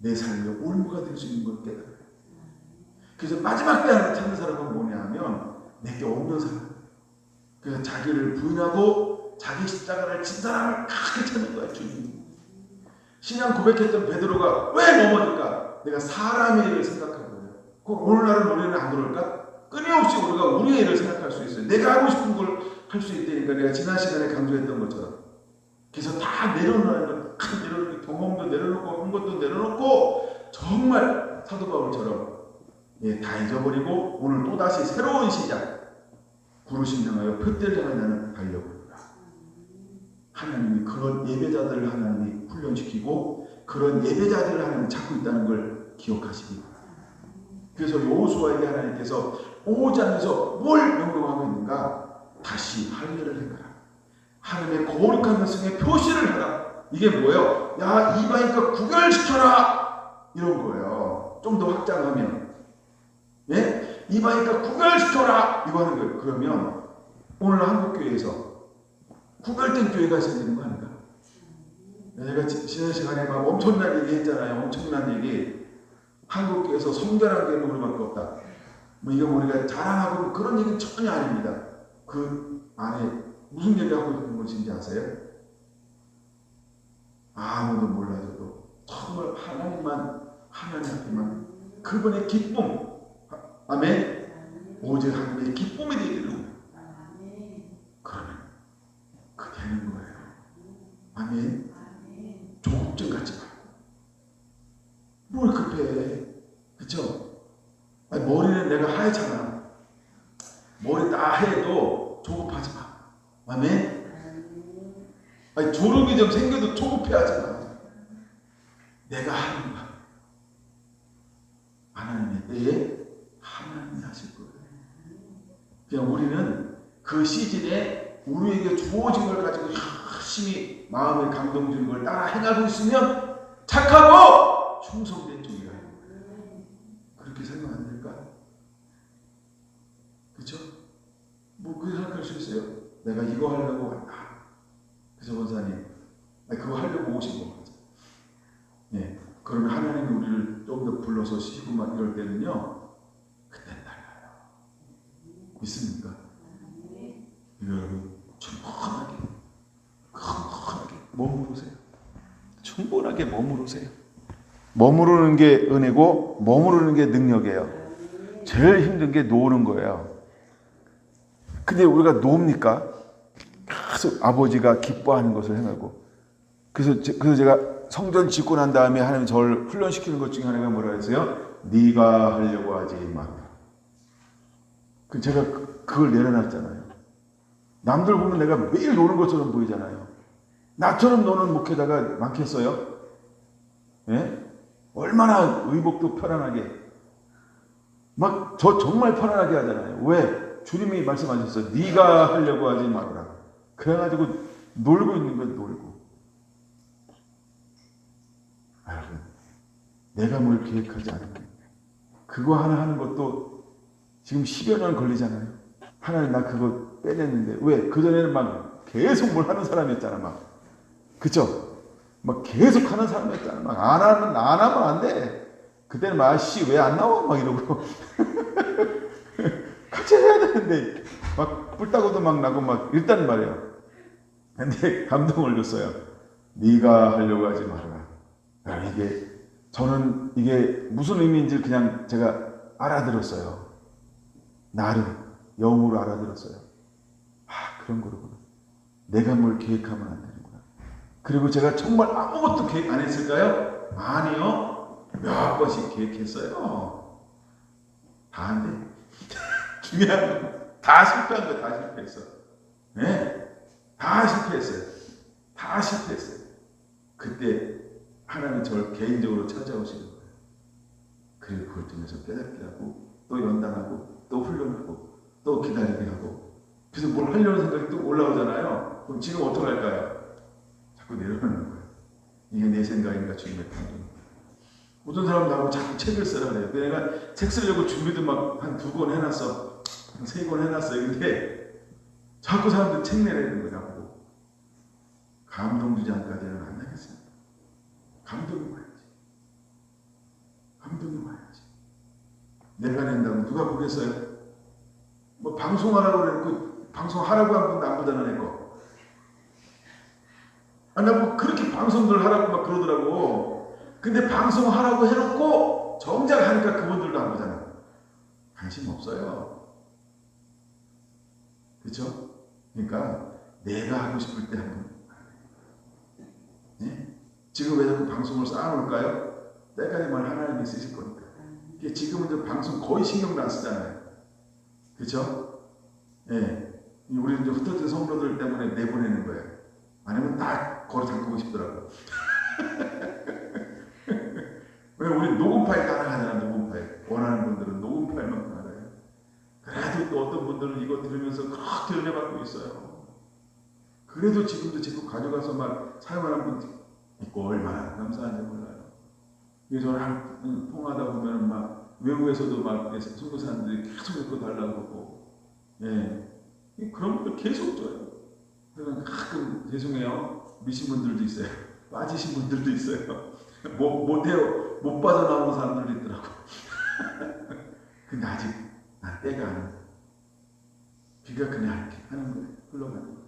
내 삶에 올무가 될 수 있는 걸 깨달아요. 그래서 마지막 때 하나 찾는 사람은 뭐냐 하면 내게 없는 사람. 그래서 자기를 부인하고 자기 십자가를 진 사람을 크게 찾는 거야, 주님. 신앙 고백했던 베드로가 왜 넘어질까? 내가 사람의 일을 생각한 거예요. 그럼 오늘날은 우리는 안 그럴까? 끊임없이 우리가 우리의 일을 생각할 수 있어요. 내가 하고 싶은 걸 할 수 있다니까. 내가 지난 시간에 강조했던 것처럼. 그래서 다 내려놓는 거, 내려놓는 경험도 내려놓고 한 것도 내려놓고 정말 사도 바울처럼 다 잊어버리고 오늘 또다시 새로운 시작, 부르심 향하여 표대를 향하여 나는 달려고 합니다. 하나님이 그런 예배자들을 하나님이 훈련시키고 그런 예배자들을 하나님이 찾고 있다는 걸 기억하시기 바랍니다. 그래서 여호수아에게 하나님께서 5장에서 뭘 명령하고 있는가? 다시 할례를 행하라. 하나님의 거룩한 말씀에 표시를 하라. 이게 뭐예요? 야, 이방인과 구별시켜라, 이런 거예요. 좀 더 확장하면, 예? 이방인과 구별시켜라, 이거 하는 거예요. 그러면 오늘 한국교회에서 구별된 교회가 있어야 되는 거 아닌가? 제가 지난 시간에 막 엄청난 얘기 했잖아요. 엄청난 얘기. 한국교회에서 성결한 교회는 우리밖에 없다. 뭐 이거 우리가 자랑하고 그런 얘기는 전혀 아닙니다. 그 안에 무슨 얘기하고 있는 것인지 아세요? 아무도 몰라줘도 정말 하나님 앞에만 그분의 기쁨, 아멘, 오직 하나님의 기쁨이 되기를. 그러면 그 되는 거예요. 아멘. 조급증 갖지 말고. 뭘 급해. 그쵸? 아니, 머리는 내가 하얗잖아. 머리 다 해도 조급하지 마. 아멘. 아니, 졸음이 좀 생겨도 조급해하지 마. 내가 하는 거. 하나님의 때에 하나님이 하실 거예요. 그냥 우리는 그 시즌에 우리에게 주어진 걸 가지고 열심히 마음에 감동 주는 걸 따라 행하고 있으면 착하고 충성된 종이라는 거예요. 그렇게 생각 안 될까? 수 있어요? 내가 이거 하려고 왔다. 그래서 권사님, 나 그거 하려고 오신 거 같아. 예. 그러면 하나님이 우리를 좀 더 불러서 쉬고 막 이럴 때는요, 그때는 달라요. 믿습니까? 여러분, 충분하게 머무르세요. 충분하게 머무르세요. 머무르는 게 은혜고 머무르는 게 능력이에요. 제일 힘든 게 노는 거예요. 근데 우리가 노입니까? 계속 아버지가 기뻐하는 것을 행하고. 그래서 제가 성전 짓고 난 다음에 하나님 저를 훈련시키는 것 중에 하나가 뭐라 했어요? 네가 하려고 하지 마. 제가 그걸 내려놨잖아요. 남들 보면 내가 매일 노는 것처럼 보이잖아요. 나처럼 노는 목회자가 많겠어요? 예? 얼마나 의복도 편안하게 막 저 정말 편안하게 하잖아요. 왜? 주님이 말씀하셨어요. 네가 하려고 하지 말아라. 그래가지고 놀고 있는 건 놀고. 여러분, 내가 뭘 계획하지 않을게. 그거 하나 하는 것도 지금 10여 년 걸리잖아요. 하나님 나 그거 빼냈는데 왜? 그전에는 막 계속 뭘 하는 사람이었잖아. 막 그쵸? 막 계속 하는 사람이었잖아. 막 안 하면 안 돼. 그때는 막 씨 왜 안 나와? 막 이러고 같이 해야 되는데 막 뿔따구도 막 나고 막 일단 말이에요. 근데 감동을 줬어요. 네가 하려고 하지 말아라. 저는 이게 무슨 의미인지 그냥 제가 알아들었어요. 나름 영으로 알아들었어요. 그런 거구나. 내가 뭘 계획하면 안 되는구나. 그리고 제가 정말 아무것도 계획 안 했을까요? 아니요. 몇 번씩 계획했어요. 다 안 돼. 중요한 건 다 실패한 거 다 실패했어. 네? 다 실패했어요. 다 실패했어요. 그때 하나님이 저를 개인적으로 찾아오시는 거예요. 그리고 그걸 통해서 깨닫게 하고 또 연단하고 또 훈련하고 또 기다리게 하고 그래서 뭘 하려는 생각이 또 올라오잖아요. 그럼 지금 어떻게 할까요? 자꾸 내려놓는 거예요. 이게 내 생각인가 주님의 판단인가. 어떤 사람 나하고 자꾸 책을 쓰라 그래요. 내가 책 쓰려고 준비도 막 한 2권 해놨어. 한 3권 해놨어요. 근데 자꾸 사람들 책 내라는 거냐고. 감동주장까지는 안 나겠습니다. 감동이 와야지. 감동이 와야지. 내가 낸다고 누가 보겠어요? 뭐 방송하라고 그랬고 방송하라고 한 분도 안 보잖아 내 거. 나 뭐 그렇게 방송들 하라고 막 그러더라고. 근데 방송하라고 해놓고 정작 하니까 그분들도 안 보잖아. 관심 없어요. 그렇죠? 그러니까 내가 하고 싶을 때 하면 네? 지금 왜 자꾸 방송을 쌓아놓을까요? 때가 되면 하나님이 쓰실 거니까. 지금은 이제 방송 거의 신경도 안 쓰잖아요. 그렇죠? 예. 우리 이제 흩어진 성도들 때문에 내보내는 거예요. 아니면 딱 걸어 잠그고 싶더라고. 왜 우리 녹음 파일 따라가잖아. 녹음 파일. 원하는 분들은 녹음 파일만 알아요. 그래도 또 어떤 분들은 이거 들으면서 그렇게 은혜 받고 있어요. 그래도 지금도 제거 가져가서 막 사용하는 분 있고 얼마나 감사한지 몰라요. 그래서 저는 통화하다 보면 막 외국에서도 막 선교사님들이 계속 읽고 달라고 그러고, 예, 그런 분들 계속 줘요. 그러면 가끔 죄송해요. 미신 분들도 있어요. 빠지신 분들도 있어요. 못해요. 못 빠져나오는 사람들도 있더라고. 근데 아직 난 때가 아닌데 비가 그냥 이렇게 하는 거예요. 흘러가는 거예요.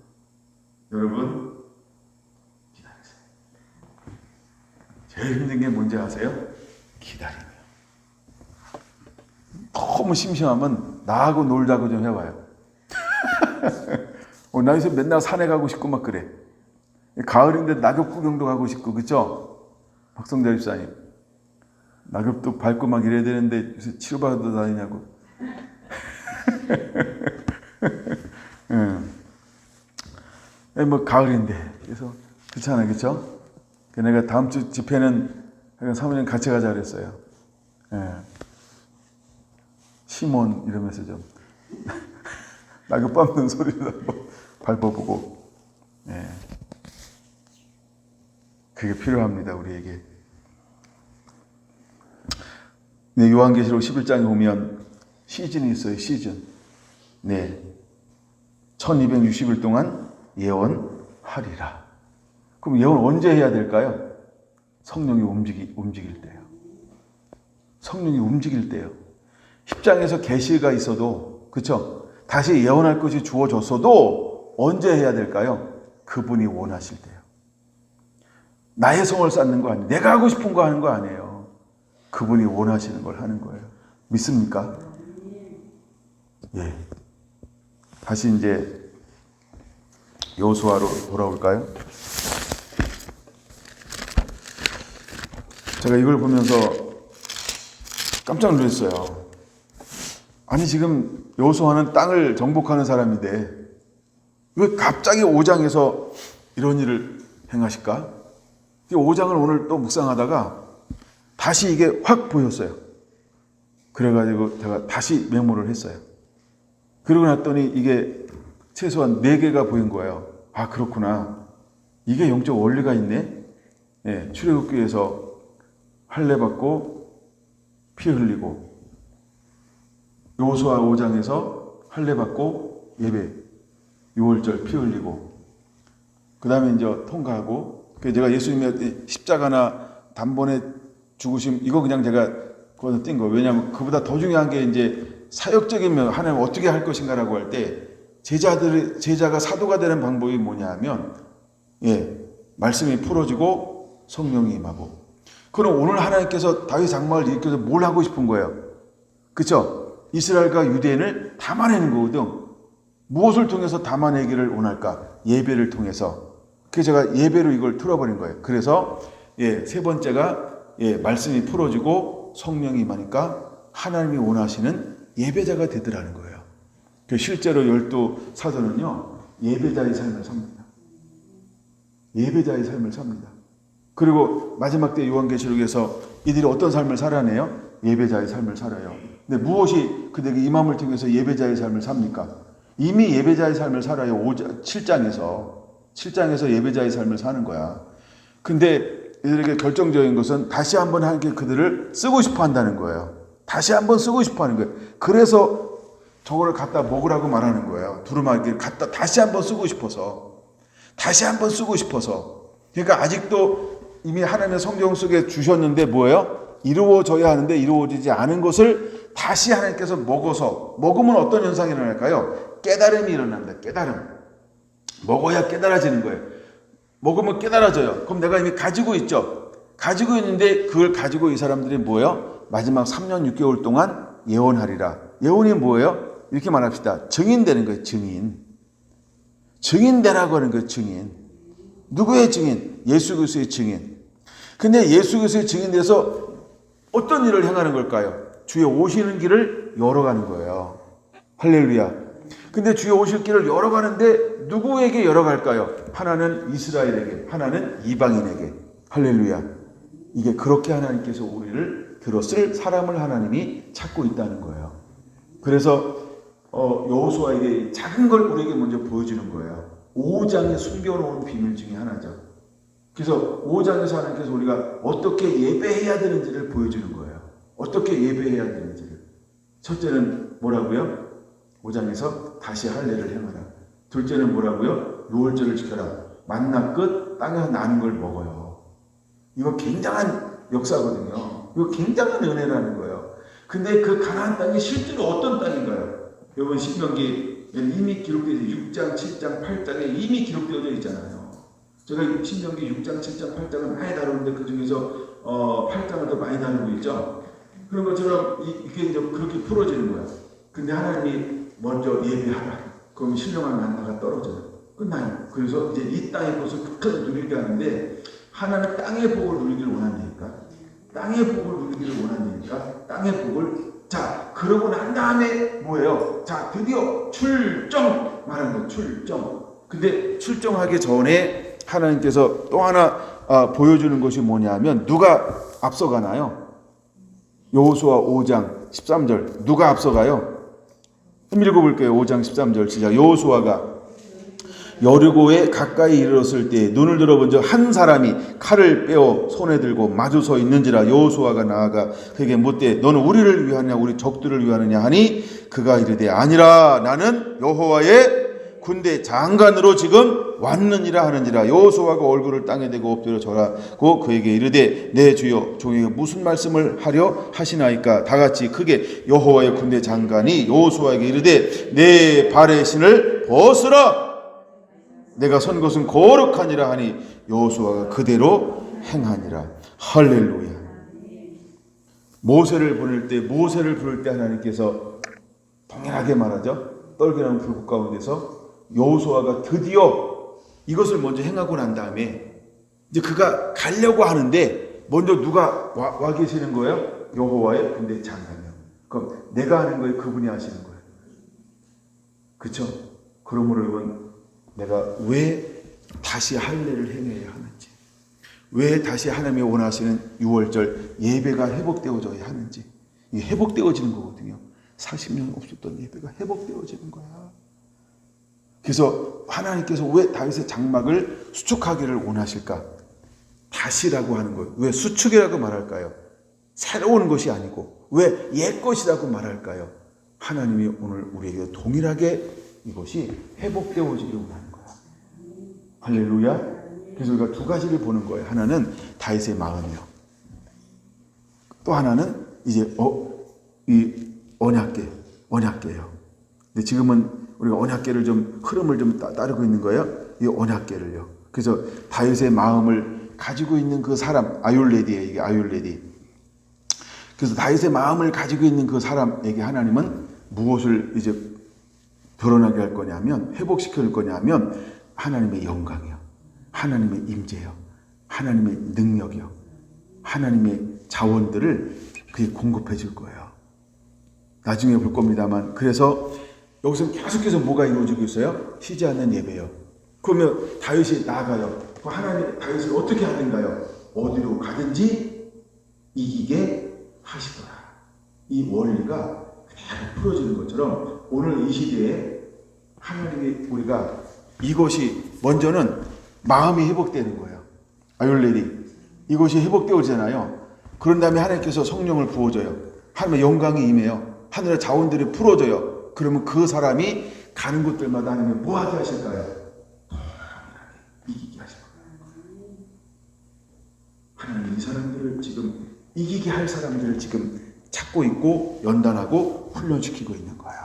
여러분 기다리세요. 제일 힘든 게 뭔지 아세요? 기다리는 거예요. 너무 심심하면 나하고 놀자고 좀 해봐요. 나 요새 맨날 산에 가고 싶고 막 그래. 가을인데 낙엽 구경도 가고 싶고, 그쵸? 박성자 집사님. 낙엽도 밟고 막 이래야 되는데 요새 치료받아도 다니냐고. 뭐 가을인데. 그래서 그렇잖아요. 그쵸? 내가 다음 주 집회는 사모님 같이 가자 그랬어요. 시몬 이러면서 좀 낙엽 밟는 소리를 한번 밟아보고. 그게 필요합니다. 우리에게. 네, 요한계시록 11장에 보면 시즌이 있어요. 시즌. 네. 1260일 동안 예언하리라. 그럼 예언 언제 해야 될까요? 성령이 움직일 때요. 성령이 움직일 때요. 10장에서 계시가 있어도, 그렇죠? 다시 예언할 것이 주어졌어도 언제 해야 될까요? 그분이 원하실 때요. 나의 성을 쌓는 거 아니에요. 내가 하고 싶은 거 하는 거 아니에요. 그분이 원하시는 걸 하는 거예요. 믿습니까? 예. 다시 이제 여호수아로 돌아올까요? 제가 이걸 보면서 깜짝 놀랐어요. 아니 지금 여호수아는 땅을 정복하는 사람인데 왜 갑자기 5장에서 이런 일을 행하실까? 5장을 오늘 또 묵상하다가 다시 이게 확 보였어요. 그래가지고 제가 다시 메모를 했어요. 그러고 났더니 이게 최소한 4개가 보인 거예요. 아 그렇구나. 이게 영적 원리가 있네. 예, 출애굽기에서 할례 받고 피 흘리고, 여호수아 5장에서 할례 받고 예배 6월절 피 흘리고, 그 다음에 이제 통과하고, 제가 예수님의 십자가나 단번에 죽으심 이거 그냥 제가 거기서 띈 거예요. 왜냐하면 그보다 더 중요한 게 이제 사역적인 면 하나님 어떻게 할 것인가라고 할 때 제자가 사도가 되는 방법이 뭐냐 하면, 예, 말씀이 풀어지고 성령이 임하고. 그럼 오늘 하나님께서 다윗 장막을 일으켜서 뭘 하고 싶은 거예요? 그렇죠? 이스라엘과 유대인을 담아내는 거거든. 무엇을 통해서 담아내기를 원할까? 예배를 통해서. 그래서 제가 예배로 이걸 틀어버린 거예요. 그래서 예, 세 번째가 예, 말씀이 풀어지고 성령이 임하니까 하나님이 원하시는 예배자가 되더라는 거예요. 실제로 12사도는요 예배자의 삶을 삽니다. 예배자의 삶을 삽니다. 그리고 마지막 때 요한계시록에서 이들이 어떤 삶을 살아내요? 예배자의 삶을 살아요. 근데 무엇이 그들에게 임함을 통해서 예배자의 삶을 삽니까? 이미 예배자의 삶을 살아요. 7장에서 예배자의 삶을 사는 거야. 근데 이들에게 결정적인 것은 다시 한번 하나님께 그들을 쓰고 싶어 한다는 거예요. 다시 한번 쓰고 싶어 하는 거예요. 그래서 저거를 갖다 먹으라고 말하는 거예요. 두루마기를 갖다 다시 한번 쓰고 싶어서. 다시 한번 쓰고 싶어서. 그러니까 아직도 이미 하나님의 성경 속에 주셨는데 뭐예요? 이루어져야 하는데 이루어지지 않은 것을 다시 하나님께서 먹으면 어떤 현상이 일어날까요? 깨달음이 일어납니다. 깨달음. 먹어야 깨달아지는 거예요. 먹으면 깨달아져요. 그럼 내가 이미 가지고 있죠. 가지고 있는데 그걸 가지고 이 사람들이 뭐예요? 마지막 3년 6개월 동안 예언하리라. 예언이 뭐예요? 이렇게 말합시다. 증인되는 거예요. 증인되라고 하는 거예요. 증인. 누구의 증인? 예수 그리스도의 증인. 근데 예수 그리스도의 증인돼서 어떤 일을 행하는 걸까요? 주의 오시는 길을 열어가는 거예요. 할렐루야. 근데 주의 오실 길을 열어가는데 누구에게 열어갈까요? 하나는 이스라엘에게, 하나는 이방인에게. 할렐루야. 이게 그렇게 하나님께서 우리를 들었을 사람을 하나님이 찾고 있다는 거예요. 그래서 여호수아에게 작은 걸 우리에게 먼저 보여주는 거예요. 5장에 숨겨놓은 비밀 중에 하나죠. 그래서 5장에서 하나님께서 우리가 어떻게 예배해야 되는지를 보여주는 거예요. 어떻게 예배해야 되는지를. 첫째는 뭐라고요? 5장에서 다시 할례를 행하라. 둘째는 뭐라고요? 6월절을 지켜라. 만나 끝 땅에서 나는 걸 먹어요. 이거 굉장한 역사거든요. 이거 굉장한 은혜라는 거예요. 근데 그 가나안 땅이 실제로 어떤 땅인가요? 여러분 신명기 이미 기록되어 있어요. 6장, 7장, 8장에 이미 기록되어져 있잖아요. 제가 신명기 6장, 7장, 8장을 많이 다루는데 그 중에서 8장을 더 많이 다루고 있죠. 그런 것처럼 이게 이제 그렇게 풀어지는 거야. 근데 하나님이 먼저 예배하라. 그럼 신령한 만나가 떨어져요. 끝나요. 그래서 이제 이 땅의 것을 끝까지 누리게 하는데 하나는 땅의 복을 누리기를 원한다니까. 땅의 복을 누리기를 원한다니까. 땅의 복을. 자, 그러고 난 다음에 뭐예요? 자, 드디어 출정 말하는 거예요. 출정. 근데 출정하기 전에 하나님께서 또 하나 보여주는 것이 뭐냐면 누가 앞서가나요? 여호수아 5장 13절. 누가 앞서가요? 한번 읽어볼게요. 5장 13절 시작. 여호수아가 여리고에 가까이 이르렀을 때 눈을 들어본즉 한 사람이 칼을 빼어 손에 들고 마주 서 있는지라. 여호수아가 나아가 그에게 묻되 너는 우리를 위하느냐 우리 적들을 위하느냐 하니 그가 이르되 아니라 나는 여호와의 군대 장관으로 지금 왔느니라 하느니라. 여호수아가 얼굴을 땅에 대고 엎드려 절하고 그에게 이르되 내 주여 종에게 무슨 말씀을 하려 하시나이까. 다 같이 크게 여호와의 군대 장관이 여호수아에게 이르되 내 발의 신을 벗으라. 내가 선 것은 거룩하니라 하니 여호수아가 그대로 행하니라. 할렐루야. 모세를 보낼 때, 모세를 부를 때 하나님께서 동일하게 말하죠. 떨기나무 불꽃 가운데서 여호수아가 드디어 이것을 먼저 행하고 난 다음에 이제 그가 가려고 하는데 먼저 누가 와 계시는 거예요? 여호와의 군대 장관이요. 그럼 내가 하는 거예요? 그분이 하시는 거예요? 그렇죠? 그러므로 여러분, 내가 왜 다시 할례를 행해야 하는지, 왜 다시 하나님이 원하시는 6월절 예배가 회복되어져야 하는지, 이게 회복되어지는 거거든요. 40년 없었던 예배가 회복되어지는 거야. 그래서 하나님께서 왜 다윗의 장막을 수축하기를 원하실까? 다시라고 하는 거예요. 왜 수축이라고 말할까요? 새로운 것이 아니고 왜 옛 것이라고 말할까요? 하나님이 오늘 우리에게 동일하게 이것이 회복되어지기를 원하는 거야. 할렐루야. 그래서 우리가 두 가지를 보는 거예요. 하나는 다윗의 마음이요. 또 하나는 이제 이 언약궤예요. 근데 지금은 우리가 언약궤를 좀 흐름을 좀 따르고 있는 거예요. 이 언약궤를요. 그래서 다윗의 마음을 가지고 있는 그 사람, 아율레디예요. 이게 아율레디. 그래서 다윗의 마음을 가지고 있는 그 사람에게 하나님은 무엇을 이제 드러나게 할 거냐면, 회복시켜 줄 거냐면 하나님의 영광이요, 하나님의 임재요, 하나님의 능력이요, 하나님의 자원들을 그게 공급해 줄 거예요. 나중에 볼 겁니다만, 그래서 여기서 계속해서 뭐가 이루어지고 있어요? 쉬지 않는 예배요. 그러면 다윗이 나아가요. 하나님 다윗을 어떻게 하든가요? 어디로 가든지 이기게 하시더라. 이 원리가 그대로 풀어지는 것처럼 오늘 이 시대에 하나님이 우리가 이것이 먼저는 마음이 회복되는 거예요. 아율레디. 이것이 회복되어지잖아요. 그런 다음에 하나님께서 성령을 부어줘요. 하나님의 영광이 임해요. 하늘의 자원들이 풀어져요. 그러면 그 사람이 가는 곳들마다 하나님이 뭐 하게 하실까요? 이기게 하실 거예요. 하나님 이 사람들을 지금 이기게 할 사람들을 지금 찾고 있고 연단하고 훈련시키고 있는 거예요.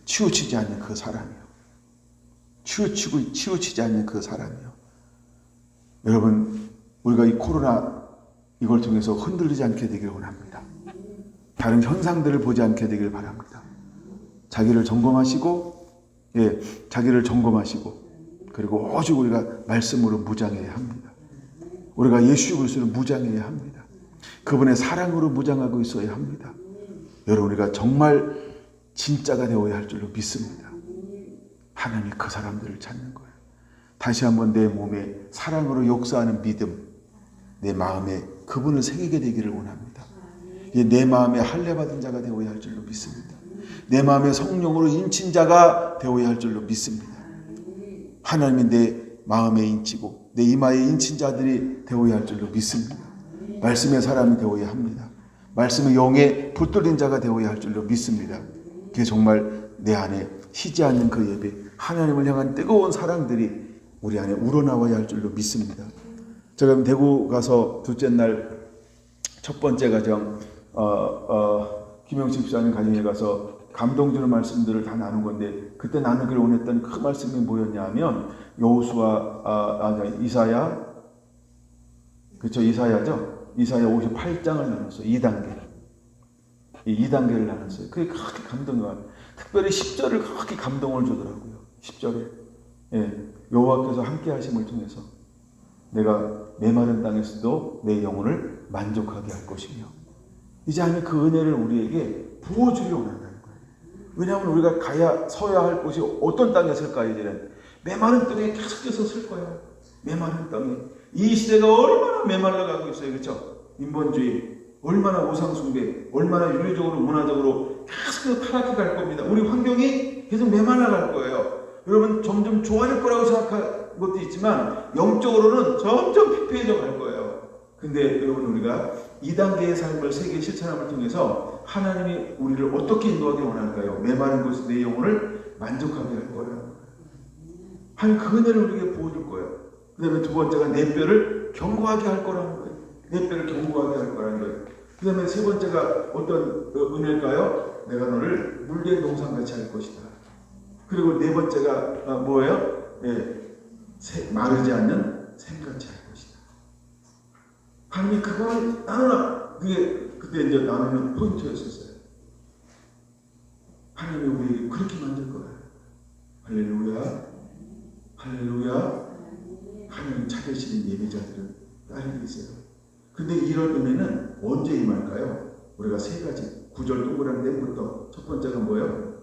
치우치지 않는 그 사람이요. 치우치지 않는 그 사람이요. 여러분, 우리가 이 코로나 이걸 통해서 흔들리지 않게 되기를 원합니다. 다른 현상들을 보지 않게 되기를 바랍니다. 자기를 점검하시고, 자기를 점검하시고, 그리고 오직 우리가 말씀으로 무장해야 합니다. 우리가 예수 그리스도로 무장해야 합니다. 그분의 사랑으로 무장하고 있어야 합니다. 여러분, 우리가 정말 진짜가 되어야 할 줄로 믿습니다. 하나님이 그 사람들을 찾는 거예요. 다시 한번 내 몸에 사랑으로 역사하는 믿음, 내 마음에 그분을 새기게 되기를 원합니다. 내 마음에 할례 받은 자가 되어야 할 줄로 믿습니다. 내 마음에 성령으로 인친 자가 되어야 할 줄로 믿습니다. 하나님이 내 마음에 인치고 내 이마에 인친 자들이 되어야 할 줄로 믿습니다. 말씀의 사람이 되어야 합니다. 말씀의 영에 붙들린 자가 되어야 할 줄로 믿습니다. 그게 정말 내 안에 쉬지 않는 그 예배, 하나님을 향한 뜨거운 사랑들이 우리 안에 우러나와야 할 줄로 믿습니다. 제가 대구 가서 둘째 날 첫 번째 가정 김영식 집사님 가정에 가서 감동 주는 말씀들을 다 나눈 건데, 그때 나누기를 원했던 그 말씀이 뭐였냐 하면 여호수아 이사야, 그렇죠, 이사야죠. 이사야 58장을 나눴어요. 2단계를 나눴어요. 그게 그렇게 감동이 와요. 특별히 10절을 그렇게 감동을 주더라고요. 10절에 여호와께서 함께 하심을 통해서 내가 메마른 땅에서도 내 영혼을 만족하게 할 것이며, 이제 하나님 그 은혜를 우리에게 부어주려 원한다는 거예요. 왜냐하면 우리가 서야 할 곳이 어떤 땅에 쓸까요? 이제는 메마른 땅에 계속해서 쓸 거예요. 메마른 땅에. 이 시대가 얼마나 메말라가고 있어요. 그렇죠? 인본주의, 얼마나 우상숭배, 얼마나 윤리적으로 문화적으로 계속해서 타락해 갈 겁니다. 우리 환경이 계속 메말라갈 거예요. 여러분, 점점 좋아질 거라고 생각한 것도 있지만 영적으로는 점점 피폐해져 갈 거예요. 근데 여러분, 우리가 2단계의 삶을 세계 실천함을 통해서 하나님이 우리를 어떻게 인도하기 원할까요? 메마른 곳에 내 영혼을 만족하게 할 거예요. 하나님 그 은혜를 우리에게 보여줄 거예요. 그 다음에 두 번째가 내 뼈를 견고하게 할 거라는 거예요. 내 뼈를 견고하게 할 거라는 거예요. 그 다음에 세 번째가 어떤 은혜일까요? 내가 너를 물된 동산같이 할 것이다. 그리고 네 번째가 뭐예요? 마르지 않는 샘같이 할 것이다. 하나님이 그걸 나누라. 그때 이제 나누는 포인트였었어요. 하나님이 우리에게 그렇게 만들 거예요. 할렐루야. 할렐루야. 하나님 찾으시는 예배자들은 따르고 있어요. 근데 이런 은혜는 언제 임할까요? 우리가 세 가지 9절 동그라미 땡부터 첫 번째가 뭐예요?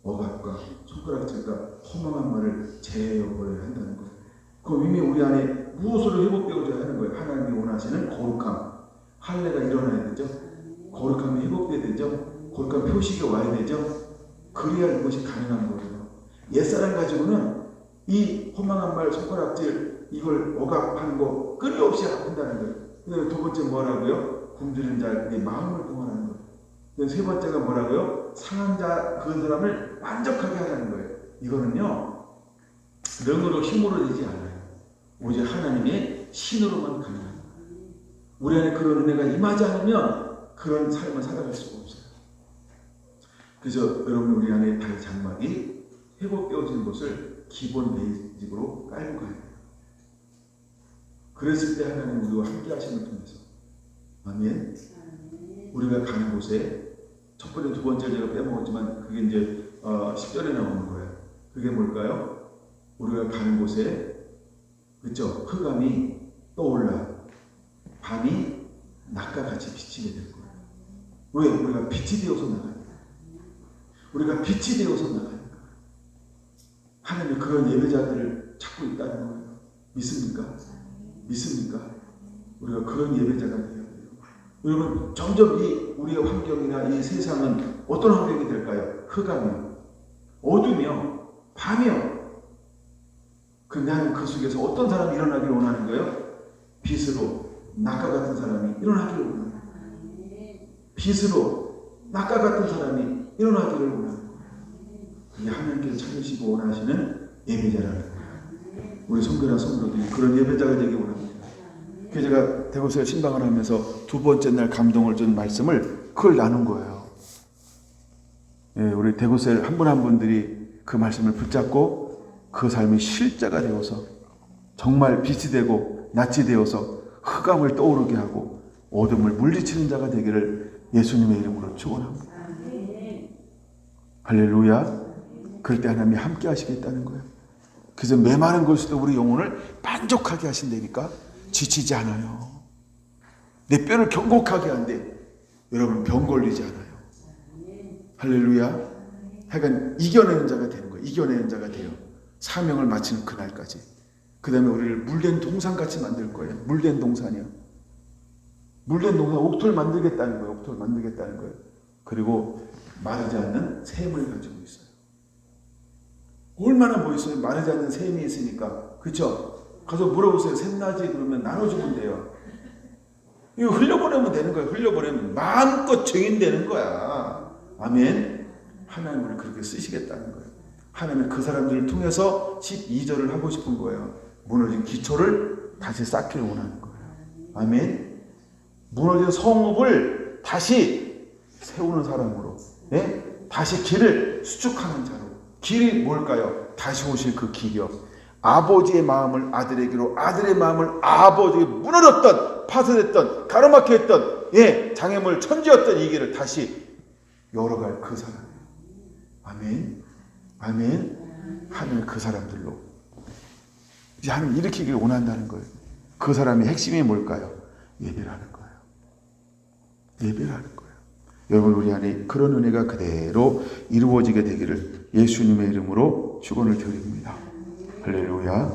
억압과 손가락질과 허망한 말을 제어버려야 한다는 거예요. 그 의미 우리 안에 무엇으로 회복되고자 하는 거예요? 하나님이 원하시는 거룩함. 할례가 일어나야 되죠. 거룩함이 회복돼야 되죠. 거룩한 표식이 와야 되죠. 그래야 이것이 가능한 거예요. 옛사람 가지고는 이 허망한 말, 손가락질, 이걸 억압하는 거 끊임없이 한다는 거예요. 두 번째 뭐라고요? 굶주린 자의 마음을 동원하는 거예요. 세 번째가 뭐라고요? 상한 자 그 사람을 만족하게 하라는 거예요. 이거는요, 능으로 힘으로 되지 않아요. 오직 하나님의 신으로만 가능합니다. 우리 안에 그런 은혜가 임하지 않으면 그런 삶을 살아갈 수가 없어요. 그래서 여러분 우리 안에 달 장막이 회복되어지는 것을 기본 베이직으로 깔고 가야 돼요. 그랬을 때 하나님 우리와 함께 하심을 통해서 아멘. 우리가 가는 곳에 첫 번째, 두 번째 제가 빼먹었지만 그게 이제 10절에 나오는 거예요. 그게 뭘까요? 우리가 가는 곳에 그렇죠? 흑암이 떠올라 밤이 낮과 같이 비치게 될 거예요. 왜? 우리가 빛이 되어서 나가니까. 우리가 빛이 되어서 나가니까. 하나님이 그런 예배자들을 찾고 있다는 거예요. 믿습니까? 믿습니까? 우리가 그런 예배자가 되어야 돼요. 여러분 점점 이 우리의 환경이나 이 세상은 어떤 환경이 될까요? 흑암이요, 어둠이요, 밤이요. 근데 하나님 그 속에서 어떤 사람이 일어나기를 원하는 거예요? 빛으로 낙과 같은 사람이 일어나기를 원하는 거예요. 빛으로 낙과 같은 사람이 일어나기를 원하는 거예요. 그게 하나님께서 찾으시고 원하시는 예배자라는 거예요. 우리 성도나 성도들이 그런 예배자가 되기 원합니다. 그래서 제가 대구에서 신방을 하면서 두 번째 날 감동을 준 말씀을 그걸 나눈 거예요. 우리 대구셀 한 분 한 분들이 그 말씀을 붙잡고 그 삶이 실제가 되어서 정말 빛이 되고 낯이 되어서 흑암을 떠오르게 하고 어둠을 물리치는 자가 되기를 예수님의 이름으로 축원합니다. 할렐루야. 그럴 때 하나님이 함께 하시겠다는 거예요. 그래서 메마른 곳에서도 우리 영혼을 만족하게 하신다니까. 지치지 않아요. 내 뼈를 견고하게 한대. 여러분 병 걸리지 않아요. 할렐루야. 하여간 이겨내는 자가 되는 거예요. 이겨내는 자가 돼요. 사명을 마치는 그날까지. 그 다음에 우리를 물된 동산같이 만들 거예요. 물된 동산이요. 물된 동산, 옥토를 만들겠다는 거예요. 옥토를 만들겠다는 거예요. 그리고 마르지 않는 샘을 가지고 있어요. 얼마나 멋있어요. 마르지 않는 샘이 있으니까. 그렇죠? 가서 물어보세요. 샘나지? 그러면 나눠주면 돼요. 이거 흘려보내면 되는 거예요. 흘려보내면 마음껏 증인되는 거야. 아멘. 하나님을 그렇게 쓰시겠다는 거예요. 하나님은 그 사람들을 통해서 12절을 하고 싶은 거예요. 무너진 기초를 다시 쌓기를 원하는 거예요. 아멘. 무너진 성읍을 다시 세우는 사람으로, 다시 길을 수축하는 자로. 길이 뭘까요? 다시 오실 그 길이요. 아버지의 마음을 아들에게로, 아들의 마음을 아버지에게 무너졌던, 파쇄됐던, 가로막혀있던, 장애물 천지였던 이 길을 다시 열어갈 그 사람이에요. 아멘. 아멘. 하나님 그 사람들로 이제 하나님 일으키기를 원한다는 거예요. 그 사람의 핵심이 뭘까요? 예배라는 거예요. 예배라는 거예요. 여러분 우리 안에 그런 은혜가 그대로 이루어지게 되기를 예수님의 이름으로 축원을 드립니다. 할렐루야.